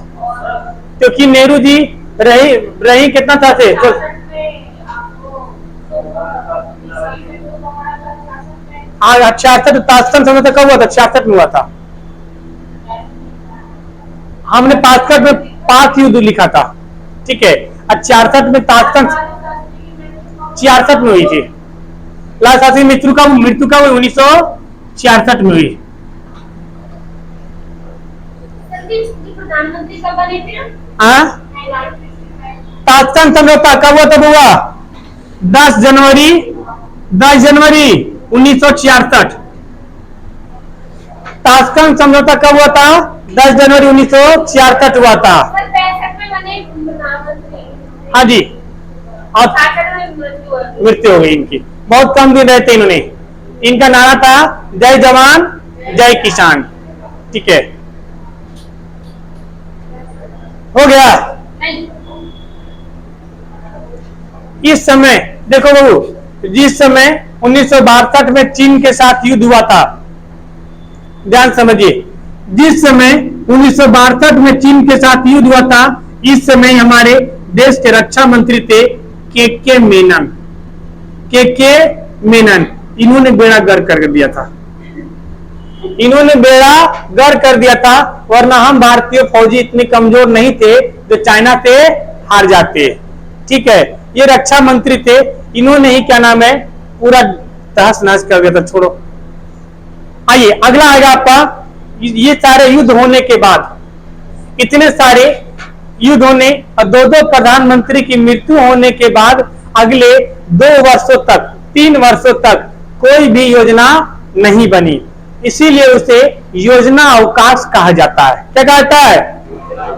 क्योंकि नेहरू जी रही कितना था से तो 66 ताशकंद समय तक कब हुआ था? 66 में हुआ था। हमने 65 में 5 युद्ध लिखा था, ठीक है। 66 में ताशकंद 66 में हुई थी। लाल शास्त्री मृत्यु का 1966 में हुई। प्रधानमंत्री कब बने थे? ताशकंद समझौता कब हुआ? तब हुआ 10 जनवरी 1966। ताशकंद समझौता कब हुआ था? 10 जनवरी 1966 हुआ था। 65 में बने प्रधानमंत्री। हाँ जी, और 66 में मृत्यु हो गई इनकी। बहुत कम दिन रहते इन्होंने। इनका नारा था जय जवान जय किसान, ठीक है। हो गया। नहीं। इस समय देखो बाबू, जिस समय 1962 में चीन के साथ युद्ध हुआ था, ध्यान समझिए, जिस समय 1962 में चीन के साथ युद्ध हुआ था, इस समय हमारे देश के रक्षा मंत्री थे के मेनन। इन्होंने बेड़ा गर्क कर दिया था, इन्होंने बेड़ा गर्क कर दिया था, वरना हम भारतीय फौजी इतने कमजोर नहीं थे जो चाइना से हार जाते, ठीक है। ये रक्षा मंत्री थे, इन्होंने ही क्या नाम है पूरा तहस नहस कर दिया था। छोड़ो, आइए अगला आएगा आपका। ये सारे युद्ध होने के बाद, इतने सारे युद्ध होने और 2 प्रधानमंत्री की मृत्यु होने के बाद अगले 2 वर्षों तक 3 वर्षों तक कोई भी योजना नहीं बनी, इसीलिए उसे योजना अवकाश कहा जाता है। क्या कहता है?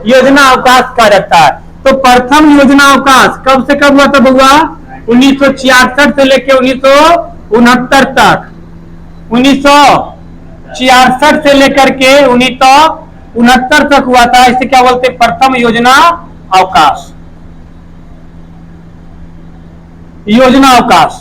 योजना अवकाश कहा जाता है। तो प्रथम योजना अवकाश कब से कब हुआ था बउआ? 1966 से लेकर 1969 तक। 1966 से लेकर के 1969 तक हुआ था। इसे क्या बोलते? प्रथम योजना अवकाश। योजना अवकाश।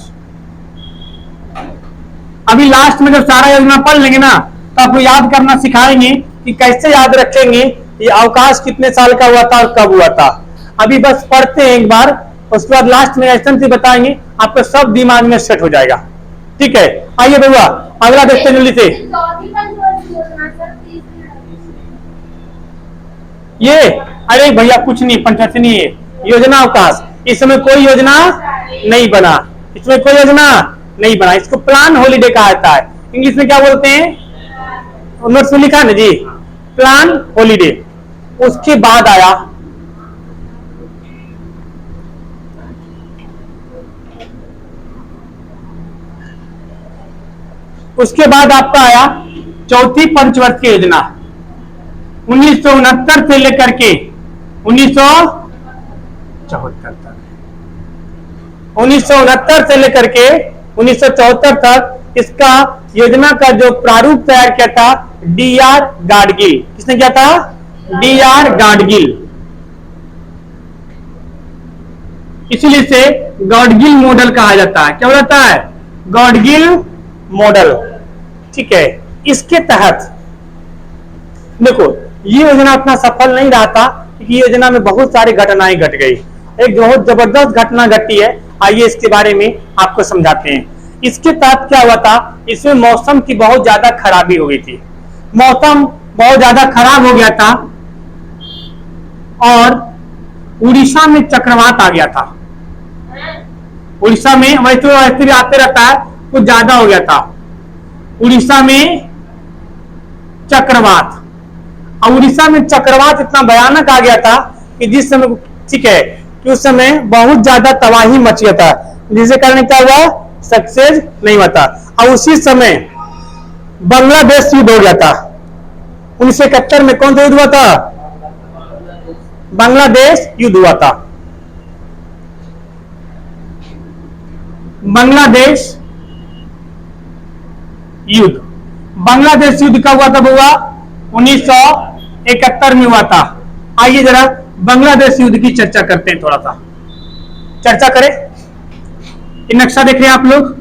अभी लास्ट में जब सारा योजना पढ़ लेंगे ना, तो आपको याद करना सिखाएंगे कि कैसे याद रखेंगे ये अवकाश कितने साल का हुआ था और कब हुआ था। अभी बस पढ़ते हैं एक बार, उसके बाद लास्ट में ऐसा से बताएंगे, आपको सब दिमाग में सेट हो जाएगा, ठीक है। आइए बउआ अगला देखते हैं जल्दी से। ये अरे भैया कुछ नहीं, पंचायत नहीं है, योजना अवकाश। इस समय कोई योजना नहीं बना, इसमें कोई योजना नहीं बना, इसको प्लान हॉलीडे कहा जाता है। इंग्लिश में क्या बोलते हैं? नोट्स में लिखा ना जी, प्लान हॉलीडे। उसके बाद आया आपका आया चौथी पंचवर्षीय योजना 1969 से लेकर के 1974 तक। 1969 से लेकर के 1974 तक इसका योजना का जो प्रारूप तैयार किया था डी.आर. गाडगिल। किसने किया था? डी.आर. गाडगिल। इसीलिए इसे गाडगिल मॉडल कहा जाता है। क्या होता है? गाडगिल मॉडल, ठीक है। इसके तहत देखो ये योजना उतना सफल नहीं रहा था, क्योंकि योजना में बहुत सारी घटनाएं घट गई। एक बहुत जबरदस्त घटना घटी है, आइए इसके बारे में आपको समझाते हैं। इसके तहत क्या हुआ था, इसमें मौसम की बहुत ज्यादा खराबी हो गई थी। मौसम बहुत ज्यादा खराब हो गया था और उड़ीसा में चक्रवात आ गया था। उड़ीसा में वैसे भी आते रहता है, कुछ ज्यादा हो गया था उड़ीसा में चक्रवात। और उड़ीसा में चक्रवात इतना भयानक आ गया था कि जिस समय, ठीक है, कि उस समय बहुत ज्यादा तबाही मच गया था, जिसके कारण क्या हुआ, सक्सेस नहीं हुआ था। और उसी समय बांग्लादेश युद्ध हो गया था। 1971 में कौन सा युद्ध हुआ था? बांग्लादेश युद्ध हुआ था। बांग्लादेश युद्ध, बांग्लादेश युद्ध कब हुआ था बुआ? 1971 में हुआ था। आइए जरा बांग्लादेश युद्ध की चर्चा करते हैं, थोड़ा सा चर्चा करें। ये नक्शा देख रहे हैं आप लोग?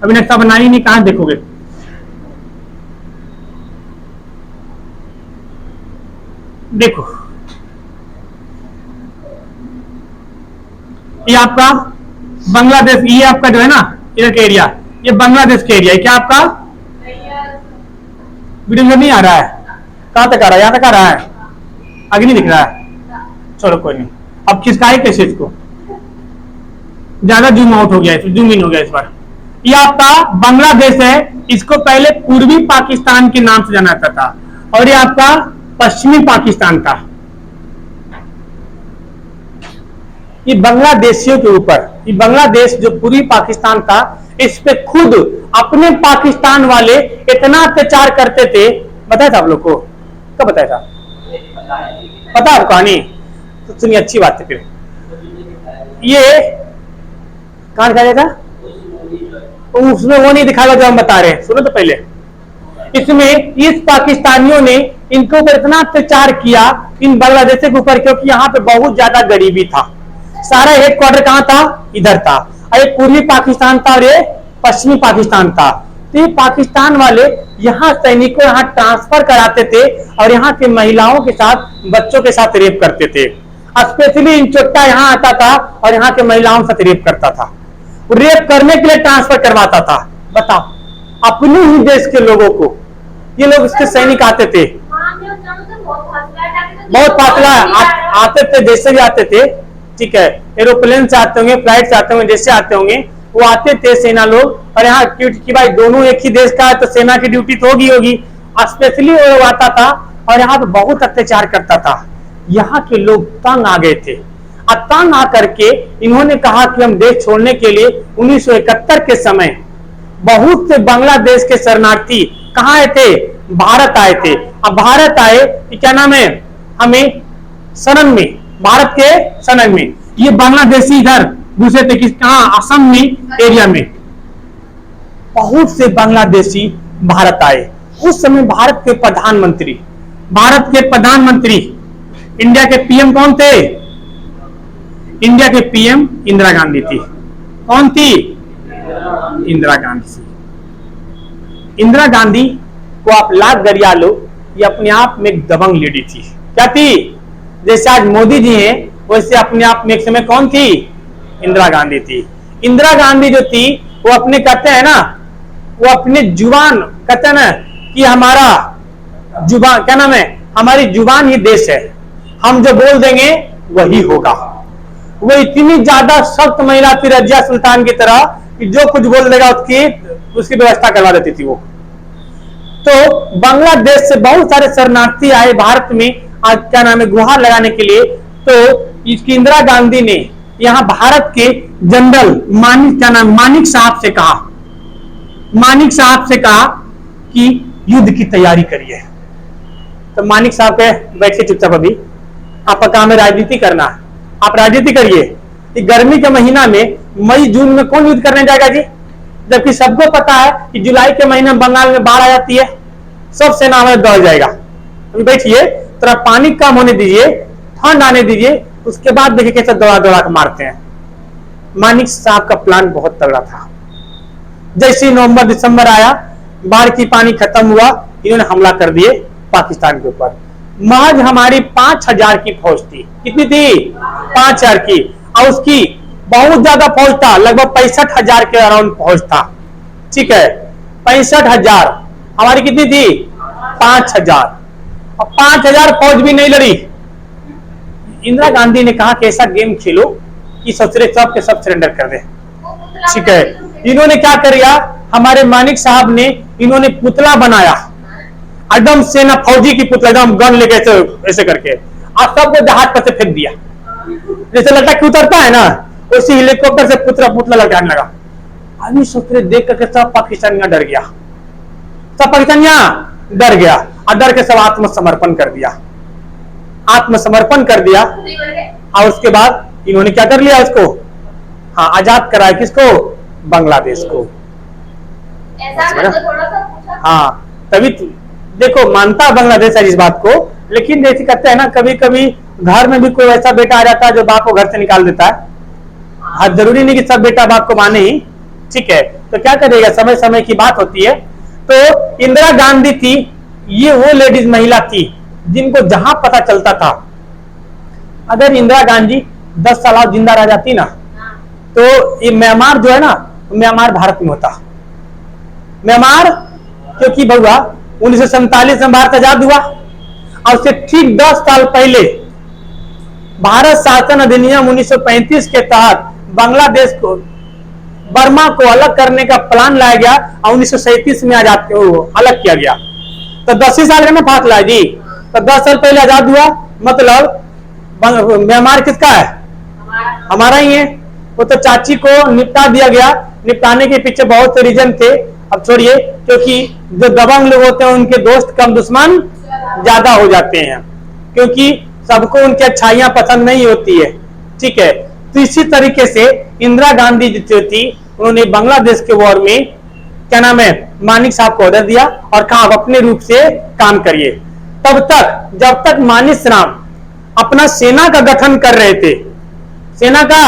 अभी नक्शा बना ही नहीं, कहां देखोगे? देखो, ये आपका बांग्लादेश, ये आपका जो है ना इधर का एरिया, ये बांग्लादेश का एरिया है। क्या आपका वीडियो में नहीं आ रहा है? कहां तक आ रहा है? यहां तक आ रहा है, आगे नहीं दिख रहा है। चलो कोई नहीं, अब खिसकाए कैसे इसको? ज्यादा जूम आउट हो गया, जूम इन हो गया इस बार। ये आपका बांग्लादेश है, इसको पहले पूर्वी पाकिस्तान के नाम से जाना जाता था, और ये आपका पश्चिमी पाकिस्तान था। ये बांग्लादेशियों के ऊपर, ये बांग्लादेश जो पूर्वी पाकिस्तान था, इस पे खुद अपने पाकिस्तान वाले इतना अत्याचार करते थे। बताया था आप लोग को? कब बताया था? पता है आपको कहानी? तो सुनिए, अच्छी बात है। फिर ये कहां दिखाया था? उसमें वो नहीं दिखाएगा जो हम बता रहे हैं, सुनो तो पहले। इसमें इस पाकिस्तानियों ने इनके ऊपर इतना अत्याचार किया, इन बांग्लादेशी के ऊपर, क्योंकि यहाँ पे बहुत ज्यादा गरीबी था। सारा हेडक्वार्टर कहां था? इधर था। और ये पूर्वी पाकिस्तान था और ये पश्चिमी पाकिस्तान था। तो ये पाकिस्तान वाले यहाँ सैनिकों यहाँ ट्रांसफर कराते थे और यहाँ की महिलाओं के साथ, बच्चों के साथ रेप करते थे। स्पेशली इंचोट्टा यहाँ आता था और यहाँ के महिलाओं के साथ रेप करता था। रेप करने के लिए ट्रांसफर करवाता था। बताओ, अपने ही देश के लोगों को ये लोग, इसके सैनिक आते थे, बहुत फासला आते थे, जैसे भी आते थे, ठीक है, एरोप्लेन से आते होंगे, फ्लाइट से आते होंगे, जैसे आते होंगे, वो आते थे सेना लोग। और यहाँ कि भाई दोनों एक ही देश का है तो सेना की ड्यूटी तो होगी। स्पेशली वो आता था और यहाँ पे बहुत अत्याचार करता था। यहाँ के लोग तंग आ गए थे। तंग आकर के इन्होंने कहा कि हम देश छोड़ने के लिए 1971 के समय बहुत से बांग्लादेश के शरणार्थी कहाँ आए थे? भारत आए थे। अब भारत आए, क्या नाम है, हमें शरण में, भारत के शरण में। ये बांग्लादेशी इधर घुसे थे, किस कहाँ? असम में एरिया में। बहुत से बांग्लादेशी भारत आए। उस समय भारत के प्रधानमंत्री, इंडिया के पीएम कौन थे? इंडिया के पीएम इंदिरा गांधी थी। कौन थी? इंदिरा गांधी थी। इंदिरा गांधी को आप लाख गरिया लो, ये अपने आप में एक दबंग लेडी थी। क्या थी? जैसे आज मोदी जी हैं, वैसे अपने आप में एक समय कौन थी? इंदिरा गांधी थी। इंदिरा गांधी जो थी, वो अपने कहते हैं ना, वो अपने जुबान कहते हैं ना कि हमारा जुबान, क्या नाम है, हमारी जुबान ही देश है, हम जो बोल देंगे वही होगा। वो इतनी ज्यादा सख्त महिला थी, रजिया सुल्तान की तरह, कि जो कुछ बोल देगा उसकी व्यवस्था करवा देती थी वो। तो बांग्लादेश से बहुत सारे शरणार्थी आए भारत में, आज क्या नाम है, गुहार लगाने के लिए। तो इसकी इंदिरा गांधी ने यहाँ भारत के जनरल मानिक साहब से कहा कि युद्ध की तैयारी करिए। तो मानिक साहब के बैठे चुपचाप, अभी आपका काम है राजनीति करना, आप राजनीति करिए। गर्मी के महीना में, मई जून में कौन युद्ध करने जाएगा जी? जबकि सबको पता है कि जुलाई के महीने में बंगाल में बाढ़ आ जाती है, सब सेना में दौड़ जाएगा। अभी बैठिए, थोड़ा पानी कम होने दीजिए, ठंड आने दीजिए, उसके बाद देखिए कैसे दौड़ा दौड़ा के मारते हैं। मानिक साहब का प्लान बहुत तगड़ा था। जैसे नवंबर दिसंबर आया, बाढ़ की पानी खत्म हुआ, इन्होंने हमला कर दिए पाकिस्तान के ऊपर। महज हमारी 5000 की फौज थी। कितनी थी? 5000 की। और उसकी बहुत ज्यादा फौज था, लगभग 65,000 के अराउंड फौज था। ठीक है, 65,000। हमारी कितनी थी? 5000। और 5000 फौज भी नहीं लड़ी। इंदिरा गांधी ने कहा कि ऐसा गेम खेलो कि सब के सब सरेंडर कर दे। ठीक है, इन्होंने क्या किया, हमारे मानिक साहब ने, इन्होंने पुतला बनाया, एकदम सेना फौजी की पुतला, एकदम गन लेके ऐसे करके, और सबको जहाज पर से फेंक दिया। जैसे लटक के उतरता है ना, उसी हेलीकॉप्टर से पुतला लटकाने लगा। आदमी सोच रहे, देख करके सब पाकिस्तानियां डर गया। सब पाकिस्तानिया डर गया और डर के सब आत्मसमर्पण कर दिया, आत्मसमर्पण कर दिया। नहीं बोल रहे। और उसके बाद इन्होंने क्या कर लिया उसको, हाँ आजाद कराया, किसको, बांग्लादेश को। ऐसा मैं तो थोड़ा सा पूछा। हाँ तभी देखो मानता बांग्लादेश है इस बात को, लेकिन जैसे कहते हैं ना कभी कभी घर में भी कोई ऐसा बेटा आ जाता है जो बाप को घर से निकाल देता है। हाँ जरूरी नहीं कि सब बेटा बाप को माने ही, ठीक है, तो क्या करेगा, समय समय की बात होती है। तो इंदिरा गांधी थी, ये वो लेडीज महिला थी जिनको जहां पता चलता था, अगर इंदिरा गांधी 10 साल और जिंदा रह जाती ना, तो ये म्यांमार जो है ना, म्यांमार भारत में होता। म्यांमार क्योंकि भगवा 1947 में भारत आजाद हुआ और उससे ठीक 10 साल पहले भारत शासन अधिनियम 1935 के तहत बांग्लादेश को, बर्मा को अलग करने का प्लान लाया गया और 1937 में आजाद अलग किया गया। तो 10 ही साल का ना फासला है जी, तो 10 साल पहले आजाद हुआ, मतलब म्यांमार किसका है, हमारा ही है। वो तो चाची को निपटा दिया गया, निपटाने के पीछे बहुत से रीजन थे, अब छोड़िए, क्योंकि जो दबंग लोग होते हैं उनके दोस्त कम दुश्मन ज्यादा हो जाते हैं, क्योंकि सबको उनकी अच्छाइयां पसंद नहीं होती है, ठीक है। तो इसी तरीके से इंदिरा गांधी जो थी, उन्होंने बांग्लादेश के वॉर में क्या नाम है, मानिक साहब को ऑर्डर दिया और कहा आप अपने रूप से काम करिए। तब तक जब तक मानिक राम अपना सेना का गठन कर रहे थे, सेना का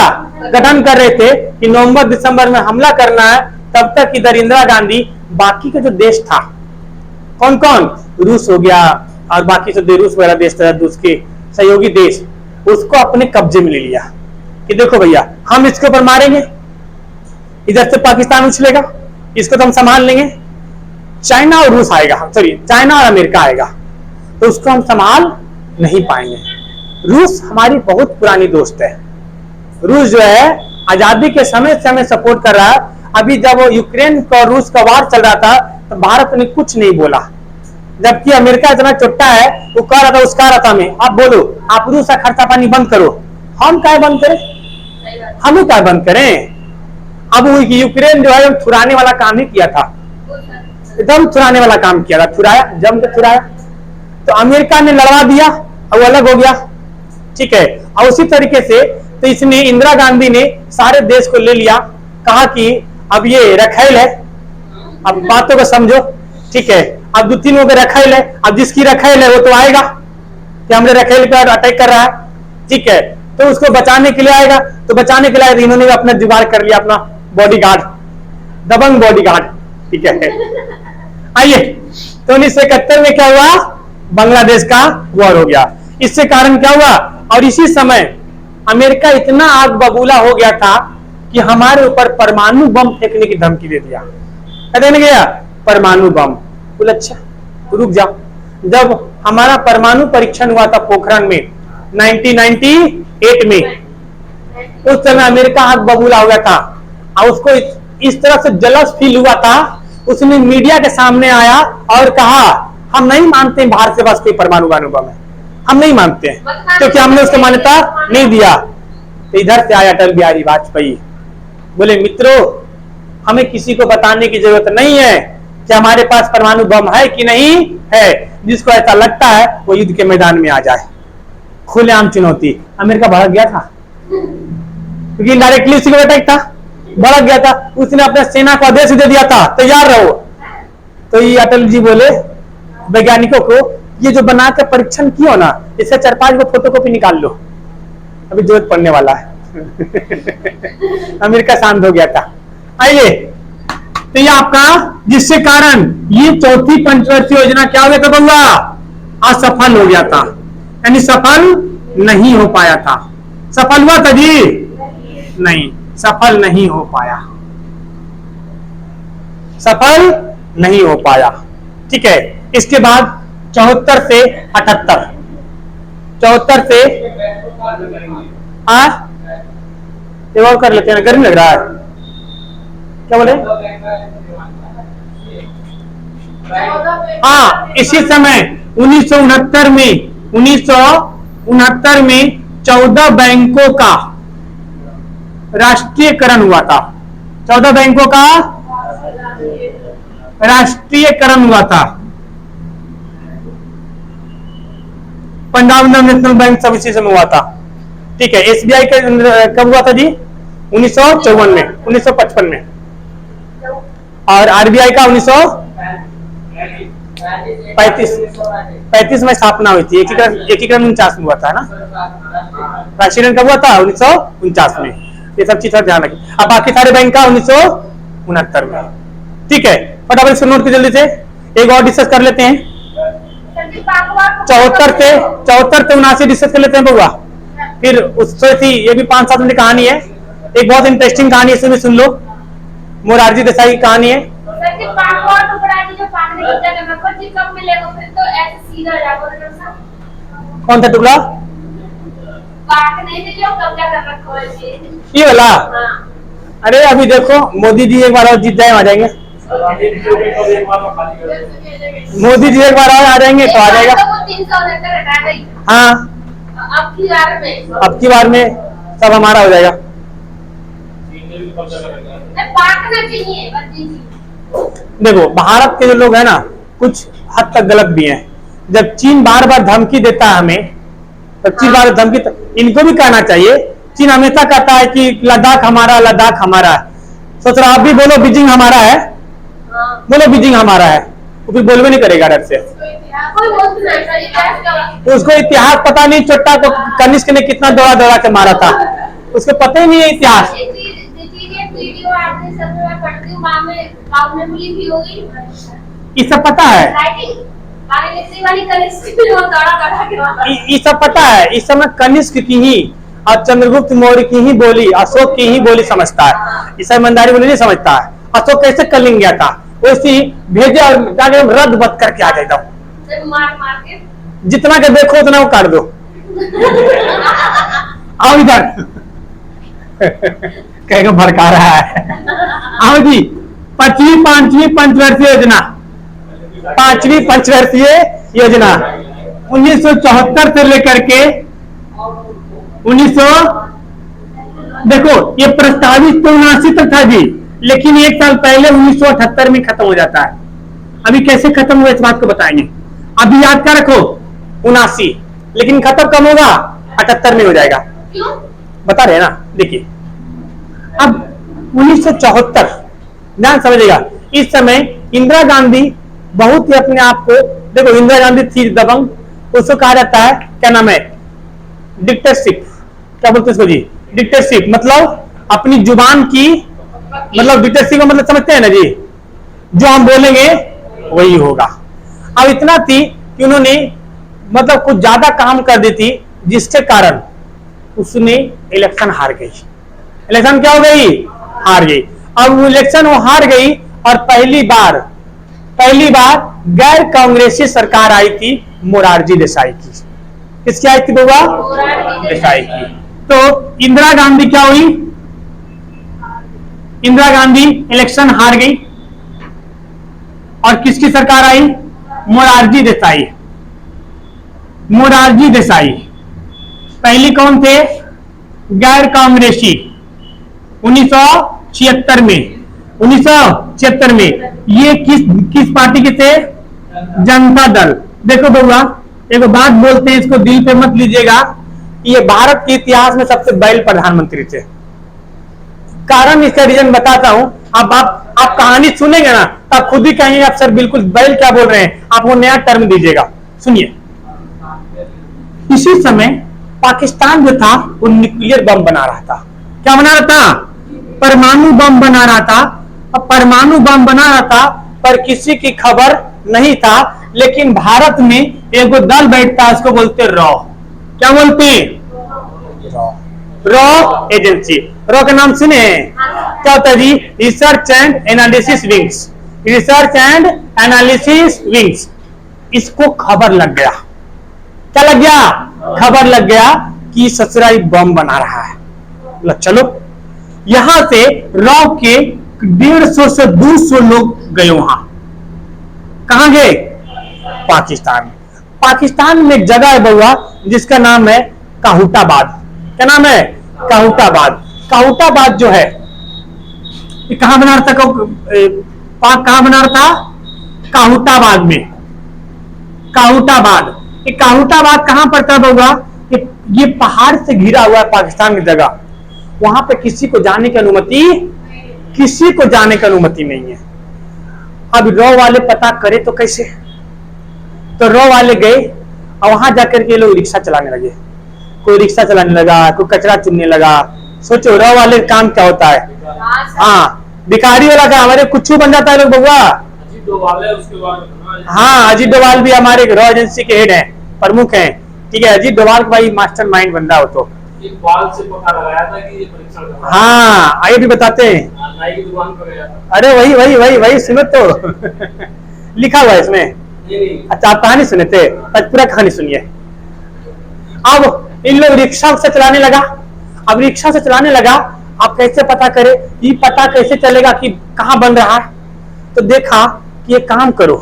गठन कर रहे थे कि नवंबर दिसंबर में हमला करना है, तब तक इधर इंदिरा गांधी बाकी का जो देश था, कौन कौन, रूस हो गया और बाकी जो रूस वगैरह देश था, रूस के सहयोगी देश, उसको अपने कब्जे में ले लिया कि देखो भैया हम इसके ऊपर मारेंगे, इधर से पाकिस्तान उछलेगा, इसको तो हम संभाल लेंगे, चाइना और रूस आएगा, सॉरी चाइना और अमेरिका आएगा तो उसको हम संभाल नहीं पाएंगे। रूस हमारी बहुत पुरानी दोस्त है, रूस जो है आजादी के समय समय सपोर्ट कर रहा है। अभी जब यूक्रेन का रूस का वार चल रहा था तो भारत ने कुछ नहीं बोला, जबकि अमेरिका इतना चोट्टा है, वो कह रहा था, उसका रहा था मैं, आप बोलो आप रूस का खर्चा पानी बंद करो, हम क्या बंद करें, हम क्या बंद करें। अब वो यूक्रेन जो है थुराने वाला काम ही किया था, एकदम थुराने वाला काम किया था, थुराया, जम के थुराया, तो अमेरिका ने लड़वा दिया और अलग हो गया, ठीक है। और उसी तरीके से तो इसने, इंदिरा गांधी ने सारे देश को ले लिया, कहा कि अब ये रखेल है, अब बातों को समझो, ठीक है, अब 2-3 लोगों के रखेल है, अब जिसकी रखेल है वो तो आएगा कि हमने रखेल पर अटैक कर रहा है, ठीक है, तो उसको बचाने के लिए आएगा, तो बचाने के लिए इन्होंने अपना जुगाड़ कर लिया, अपना बॉडीगार्ड, दबंग बॉडीगार्ड, ठीक है। आइए, तो 1971 में क्या हुआ, बांग्लादेश का वॉर हो गया। इससे कारण क्या हुआ, और इसी समय अमेरिका इतना आग बबूला हो गया था कि हमारे ऊपर परमाणु बम फेंकने की धमकी दे दिया। कहते नहीं गया परमाणु बम, बोले अच्छा रुक जाओ। जब हमारा परमाणु परीक्षण हुआ था पोखरण में 1998 में, उस समय अमेरिका आग बबूला हो गया था और उसको इस तरह से जलस फील हुआ था, उसने मीडिया के सामने आया और कहा हम नहीं मानते भारत के पास कोई परमाणु बम है, हम नहीं मानते हैं, क्योंकि हमने उसको मान्यता नहीं दिया। तो इधर से आया अटल बिहारी वाजपेयी, बोले मित्रों हमें किसी को बताने की जरूरत नहीं है कि हमारे पास परमाणु बम है कि नहीं है, जिसको ऐसा लगता है वो युद्ध के मैदान में आ जाए। खुलेआम चुनौती, अमेरिका भड़क गया था क्योंकि डायरेक्टली उसी का अटैक था, भड़क गया था, उसने अपने सेना को आदेश दे दिया था तैयार रहो। तो ये अटल जी बोले वैज्ञानिकों को, ये जो बना के परीक्षण किया ना, इससे 4-5 को फोटोकॉपी निकाल लो, अभी जरूरत पड़ने वाला है। अमेरिका शांत हो गया था। आइए, तो ये आपका, जिससे कारण ये चौथी पंचवर्षीय योजना क्या हो गया था बउआ, असफल हो गया था, यानी सफल नहीं हो पाया था। सफल हुआ था जी, नहीं सफल नहीं हो पाया, सफल नहीं हो पाया, ठीक है। इसके बाद 74 से 78, 74 से ये और कर लेते हैं, गर्मी लग रहा है, क्या बोले, हाँ इसी समय 1969 में 14 बैंकों का राष्ट्रीयकरण हुआ था, 14 बैंकों का राष्ट्रीयकरण हुआ था? पंजाब नेशनल बैंक सब इसी समय हुआ था। ठीक है, एसबीआई का कब हुआ था जी? 1954 में, 1955 में। और आरबीआई का 1935 में स्थापना हुई थी। एकीकरण 49 में हुआ था ना? राष्ट्रीयकरण कब हुआ था? 1949 में। ये सब चीज ध्यान रखिए। अब बाकी सारे बैंक का 1969 में। ठीक है, फटाफट इसको नोट कर जल्दी से। एक और डिस्कस कर लेते हैं। 74 से 79 डिस्कस कर लेते हैं बउआ। फिर उससे थी, ये भी 5-7 मिनट कहानी है। एक बहुत इंटरेस्टिंग कहानी है, इसे भी सुन लो। मोरारजी देसाई की कहानी है। कौन सा टुकड़ा? ये वाला? अरे अभी देखो, मोदी जी एक बार और जीत जाए, आ जाएंगे। मोदी जी एक बार और आ जाएंगे तो आ जाएगा। हाँ, अब की बार में सब हमारा हो जाएगा। देखो, भारत के जो लोग हैं ना, कुछ हद तक गलत भी हैं। जब चीन बार बार धमकी देता है हमें, तब चीन बार धमकी, इनको भी कहना चाहिए। चीन हमेशा कहता है कि लद्दाख हमारा, लद्दाख हमारा है। सोच रहा आप भी बोलो बीजिंग हमारा है, बोलो बीजिंग हमारा है, वो फिर बोलवे नहीं करेगा डर से। उसको इतिहास पता नहीं, चोट्टा को कनिष्क ने कितना दौड़ा दौड़ा के मारा था, उसको पता ही नहीं है इतिहास। ये सब पता है, ये सब पता है। इस समय कनिष्क की ही और चंद्रगुप्त मौर्य की ही बोली, अशोक की ही बोली समझता है। इस ईमानदारी बोली नहीं समझता है। अशोक कैसे कलिंग गया था, वैसी भेजे और जाके रद्द बद करके आ जाता हूँ। जितना के देखो उतना वो काट दो। आओ इधर। कहेगा भड़का रहा है। आओ जी, 5वीं पंचवर्षीय योजना, 5वीं पंचवर्षीय योजना 1974 से लेकर के 1900, देखो ये प्रस्तावित तो 79 तक था जी, लेकिन एक साल पहले 1978 में खत्म हो जाता है। अभी कैसे खत्म हुआ इस बात को बताएंगे। अभी याद क्या रखो 79, लेकिन खत्म कब होगा? 78 में हो जाएगा। क्यों बता रहे हैं ना? देखिए, अब 1974 ध्यान समझिएगा। इस समय इंदिरा गांधी बहुत ही अपने आप को, देखो इंदिरा गांधी थी दबंग, उसको कहा जाता है क्या नाम है? डिक्टेटरशिप। क्या बोलते हैं इसको जी? डिक्टेटरशिप। मतलब अपनी जुबान की, मतलब डिक्टेटरशिप का मतलब समझते हैं ना जी? जो हम बोलेंगे वही होगा। अब इतना थी कि उन्होंने मतलब कुछ ज्यादा काम कर दी थी, जिसके कारण उसने इलेक्शन हार गई। इलेक्शन क्या हो गई? हार गई। अब इलेक्शन वो हार गई और पहली बार गैर कांग्रेसी सरकार आई थी मोरारजी देसाई की। किसकी आई थी बाबा? देसाई की। तो इंदिरा गांधी क्या हुई? इंदिरा गांधी इलेक्शन हार गई और किसकी सरकार आई? मोरारजी देसाई। मोरारजी देसाई पहली कौन थे? गैर कांग्रेसी। 1976 में ये किस पार्टी के थे? जनता दल। देखो बउआ, एक बात बोलते हैं, इसको दिल पे मत लीजिएगा। ये भारत के इतिहास में सबसे बैल प्रधानमंत्री थे। कारण इसका रीजन बताता हूं। अब आप कहानी सुनेंगे ना, तब खुद ही कहेंगे आप सर बिल्कुल बैल क्या बोल रहे हैं, आपको नया टर्म दीजिएगा। सुनिए, इसी समय पाकिस्तान जो था वो न्यूक्लियर बम बना रहा था। क्या बना रहा था? परमाणु बम बना रहा था। अब परमाणु बम बना रहा था पर किसी की खबर नहीं था। लेकिन भारत में एक दल बैठता, उसको बोलते रॉ। क्या बोलते? Raw agency. रॉ का नाम सुने? क्या होता है जी? Research and analysis wings. Research and analysis wings. इसको खबर लग गया। क्या लग गया? खबर लग गया कि ससुराई बम बना रहा है। बोला चलो, यहां से रॉ के 150 से 200 लोग गए वहां। कहां गए? पाकिस्तान। पाकिस्तान में एक जगह है बउआ जिसका नाम है काहुटाबाद। क्या नाम है? काहुटाबाद। काहुटाबाद जो है ये कहां बना रहा था? कहां बना रहा था? काहुटाबाद में। काहुटाबाद, ये काहुटाबाद कहां पड़ता होगा? ये पहाड़ से घिरा हुआ है पाकिस्तान की जगह। वहां पे किसी को जाने की अनुमति नहीं है। अब रॉ वाले पता करे तो कैसे? तो रॉ वाले गए और वहां जाकर के लोग रिक्शा चलाने लगे। कोई रिक्शा चलाने लगा, कोई कचरा चुनने लगा। सोचो रॉ वाले काम क्या होता है। हाँ, भिखारी वाला काम, अरे कुछ बन जाता है लोग बउआ। हाँ, अजीत डोभाल भी हमारे रॉ एजेंसी के हेड हैं, प्रमुख हैं। ठीक है, अजीत डोभाल भाई मास्टर माइंड बंदा हो। तो एक बाल से पता लगाया था कि ये परीक्षण कर रहा है। हाँ, आइए भी बताते हैं। नाई की दुकान पर गया था। अरे वही सुनो तो लिखा हुआ है इसमें। नहीं। अच्छा, आप कहानी सुने थे? पूरा कहानी सुनिए। अब इन लोग रिक्शा से चलाने लगा। अब रिक्शा से चलाने लगा, आप कैसे पता करें? ये पता कैसे चलेगा कि कहाँ बन रहा है? तो देखा कि ये काम करो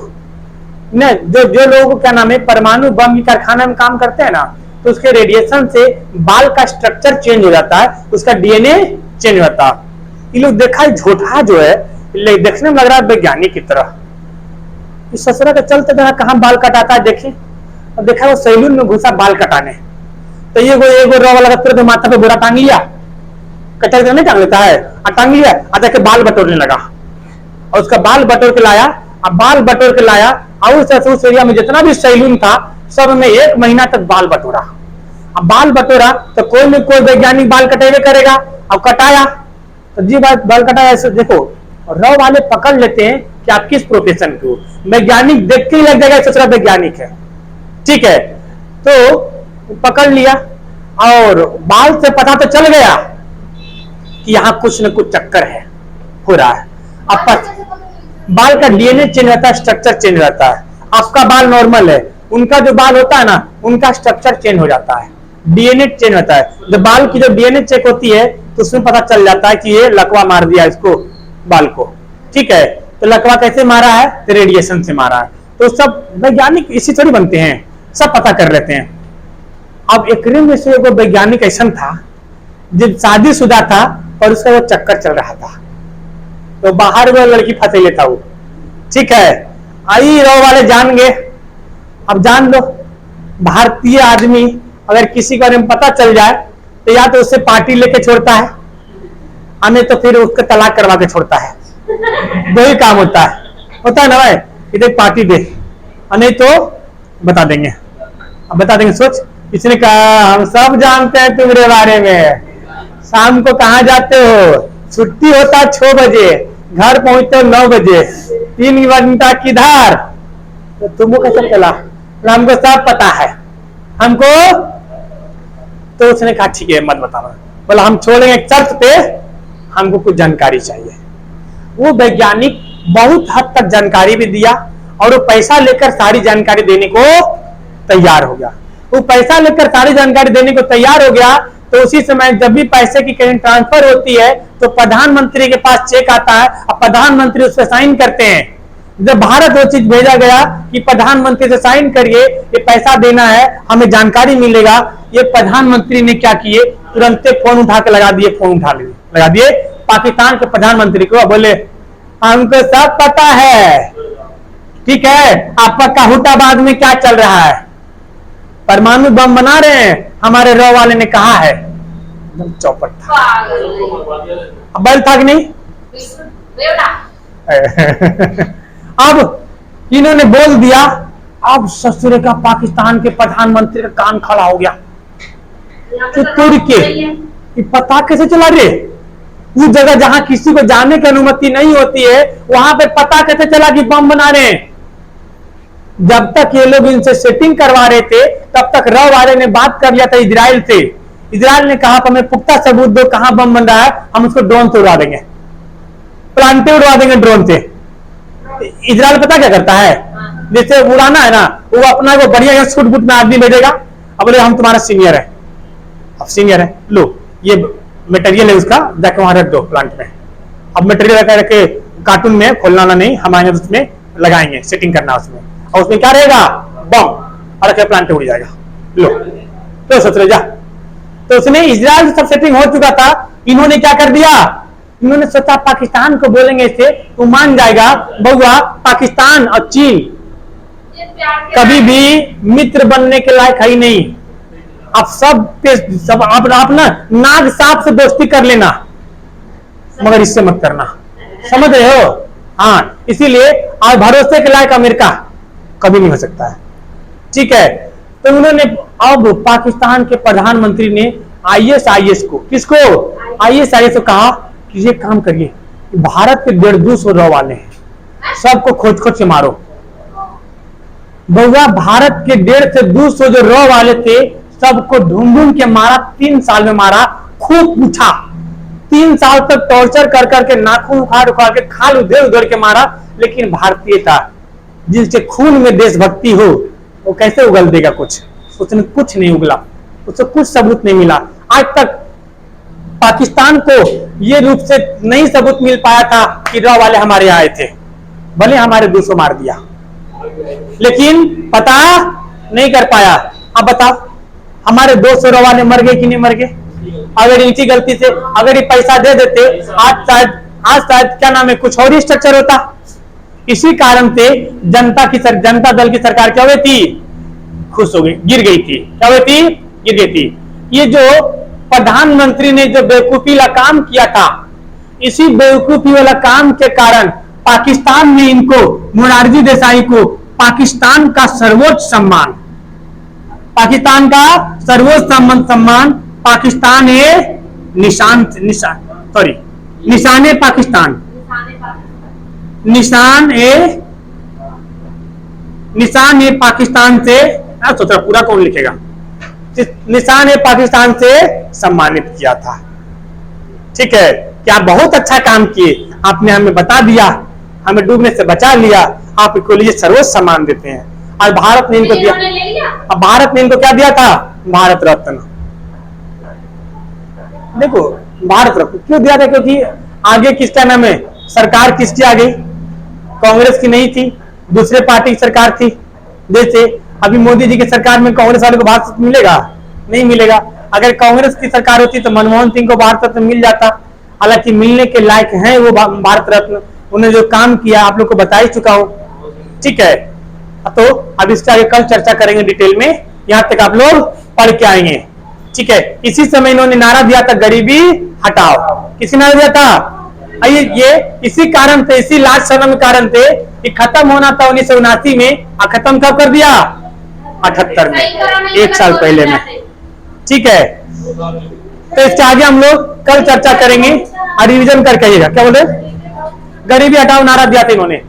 न, जो लोग क्या नाम है, परमाणु बम की कारखाना में काम करते हैं ना, तो उसके रेडिएशन से बाल का स्ट्रक्चर चेंज हो जाता है, उसका डीएनए चेंज होता है। ये लोग देखा झूठा जो है, देखने में लग रहा है वैज्ञानिक की तरह। इस ससुरा का चलते जरा कहाँ बाल कटाता है देखे। और देखा वो सैलून में घुसा बाल कटाने। तो ये रॉ वाला तुरंत माथा पे बुरा टांग लिया, कटर नहीं टांग लेता है, टांग लिया, जाके बाल बटोरने लगा। और उसका बाल बटोर के लाया, और उस एरिया में जितना भी सैलून था सब में 1 महीना तक बाल बटोरा। अब बाल बटोरा तो कोई न कोई वैज्ञानिक बाल कटेवे करेगा। अब कटाया तो जी बाल कटाया। ऐसे देखो रॉ वाले पकड़ लेते हैं कि आप किस प्रोफेशन के हो। वैज्ञानिक देख के ही लग जाएगा दूसरा वैज्ञानिक है। ठीक है, तो पकड़ लिया और बाल से पता तो चल गया कि यहाँ कुछ न कुछ चक्कर है, हो रहा है। अब बाल का डीएनए चेंज रहता है, स्ट्रक्चर चेंज रहता है। आपका बाल नॉर्मल है, उनका जो बाल होता है ना, उनका स्ट्रक्चर चेंज हो जाता है, डीएनए चेंज होता है। जब बाल की जो डीएनए चेक होती है तो उसमें पता चल जाता है कि ये लकवा मार दिया इसको, बाल को। ठीक है, तो लकवा कैसे मारा है? तो रेडिएशन से मारा है। तो सब वैज्ञानिक इसी थोड़ी बनते हैं, सब पता कर लेते हैं। अब एक में से एगो वैज्ञानिक ऐसा था जब शादीशुदा था और उसका वो चक्कर चल रहा था, तो बाहर वो लड़की फंसेले था वो। ठीक है, आई रॉ वाले जान गए। अब जान लो, भारतीय आदमी अगर किसी के बारे में पता चल जाए तो या तो उससे पार्टी लेके छोड़ता है, नहीं तो फिर उसका तलाक करवा के छोड़ता है। दो ही काम होता है ना भाई, इधर पार्टी दे, नहीं तो बता देंगे। अब बता देंगे, सोच। इसने कहा हम सब जानते हैं तुम्हारे बारे में, शाम को कहाँ जाते हो, छुट्टी होता 6 बजे, घर पहुंचते हो 9 बजे, 3 घंटा किधर। तो तुमको कैसे चला? हमको सब पता है हमको। तो उसने कहा ठीक है मत बताना। बोला हम छोड़ेंगे एक शर्त पे, हमको कुछ जानकारी चाहिए। वो वैज्ञानिक बहुत हद तक जानकारी भी दिया और वो पैसा लेकर सारी जानकारी देने को तैयार हो गया। वो पैसा लेकर सारी जानकारी देने को तैयार हो गया। तो उसी समय जब भी पैसे की कहीं ट्रांसफर होती है तो प्रधानमंत्री के पास चेक आता है और प्रधानमंत्री उस पर साइन करते हैं। जब भारत वो चीज भेजा गया कि प्रधानमंत्री से साइन करिए, ये पैसा देना है, हमें जानकारी मिलेगा, ये प्रधानमंत्री ने क्या किए, तुरंत फोन उठा के लगा दिए पाकिस्तान के प्रधानमंत्री को। बोले हमको सब पता है, ठीक है, आपका काहुटाबाद में क्या चल रहा है, परमाणु बम बना रहे हैं, हमारे रॉ वाले ने कहा है। एकदम चौपट था। अब बल था कि नहीं? अब इन्होंने बोल दिया। अब ससुरे का पाकिस्तान के प्रधानमंत्री का कान खड़ा हो गया कि तुर के पता कैसे चला रे? उस जगह जहां किसी को जाने की अनुमति नहीं होती है वहां पे पता कैसे चला कि बम बना रहे हैं? जब तक ये लोग इनसे सेटिंग करवा रहे थे तब तक रॉ वाले ने बात कर लिया था इजराइल से। इजराइल ने कहा हमें पुख्ता सबूत दो कहां बम बन रहा है, हम उसको ड्रोन से उड़ा देंगे, प्लांटे उड़वा देंगे ड्रोन से। इजराइल पता क्या करता है, जैसे उड़ाना है ना, वो अपना को बढ़िया सूट बूट में आदमी भेजेगा। अब बोले हम तुम्हारा सीनियर है, अब सीनियर है, लो ये मटेरियल है उसका, जाके वहां रख दो प्लांट में। अब मटेरियल रख के कार्टून में खोलना नहीं, हम आएंगे उसमें लगाएंगे, सेटिंग करना उसमें, और उसमें क्या रहेगा, बम, और प्लांट उड़ जाएगा। लो तो सोच रहे जा। तो उसने इजराइल सब सेटिंग हो चुका था, इन्होंने क्या कर दिया, इन्होंने सोचा पाकिस्तान को बोलेंगे इसे तो मान जाएगा बउआ, पाकिस्तान और चीन ये प्यार के कभी भी मित्र बनने के लायक है ही नहीं। आप सब आप ना नाग सांप से दोस्ती कर लेना, मगर इससे मत करना, समझ रहे हो? हाँ, इसीलिए आज भरोसे के लायक अमेरिका कभी नहीं हो सकता है। ठीक है, तो उन्होंने अब पाकिस्तान के प्रधानमंत्री ने ISIS को, किसको? ISIS को कहा कि ये काम करिए, भारत के 150 रॉ वाले हैं, सबको खोज खोज के मारो। बउआ, भारत के 150 से 200 जो रॉ वाले थे सबको ढूंढ ढूंढ के मारा, 3 साल में मारा, खूब पूछा, 3 साल तक टॉर्चर कर करके नाखून उखाड़ उखाड़ के खाल उधेड़ उधेड़ के मारा। लेकिन भारतीय था, जिसके खून में देशभक्ति हो वो कैसे उगल देगा कुछ? उसने कुछ नहीं उगला, उसको कुछ सबूत नहीं मिला। आज तक पाकिस्तान को ये रूप से नहीं सबूत मिल पाया था कि रॉ वाले हमारे आए थे, भले हमारे 200 मार दिया, लेकिन पता नहीं कर पाया। अब बताओ, हमारे 200 रॉ वाले मर गए कि नहीं मर गए? अगर इनकी गलती से अगर ये पैसा दे देते, आज शायद क्या नाम है, कुछ और ही स्ट्रक्चर होता। इसी कारण से जनता दल की सरकार क्या हुई थी? खुश हो गई, गिर गई थी। क्या हुई थी? गिर गई थी। ये जो प्रधानमंत्री ने जो बेवकूफी वाला काम किया था, इसी बेवकूफी वाला काम के कारण पाकिस्तान में इनको, मोरारजी देसाई को, पाकिस्तान का सर्वोच्च सम्मान, पाकिस्तान का सर्वोच्च सम्मान पाकिस्तान निशान निशाने पाकिस्तान, निशान ए पाकिस्तान से, सोच रहा पूरा कौन लिखेगा, निशान ए पाकिस्तान से सम्मानित किया था। ठीक है, क्या बहुत अच्छा काम किए, आपने हमें बता दिया, हमें डूबने से बचा लिया, आप इनको लिए सर्वोच्च सम्मान देते हैं। आज भारत ने इनको दिया, अब भारत ने इनको क्या दिया था? भारत रत्न। देखो, भारत रत्न क्यों दिया था? क्योंकि आगे किसका नाम है, सरकार किसकी आ गई? कांग्रेस की नहीं थी, दूसरे पार्टी की सरकार थी। जैसे अभी मोदी जी की सरकार में कांग्रेस वाले को भारत रत्न मिलेगा? नहीं मिलेगा। अगर कांग्रेस की सरकार होती तो मनमोहन सिंह को भारत रत्न मिल जाता। हालांकि मिलने के लायक हैं वो भारत रत्न, उन्हें जो काम किया आप लोग को बता ही चुका हूं। ठीक है, तो अब इसके आगे कल चर्चा करेंगे डिटेल में, यहां तक आप लोग पढ़ के आएंगे। ठीक है, इसी समय इन्होंने नारा दिया था गरीबी हटाओ। किसी नारा दिया था? ये इसी कारण से, इसी लाज शर्म के कारण से कि खत्म होना था 1979 में, और खत्म कब कर दिया? 78 में, 1 साल पहले में। ठीक है, तो इसके आगे हम लोग कल चर्चा करेंगे और रिविजन करके आइएगा। क्या बोले? गरीबी हटाओ नारा दिया था इन्होंने।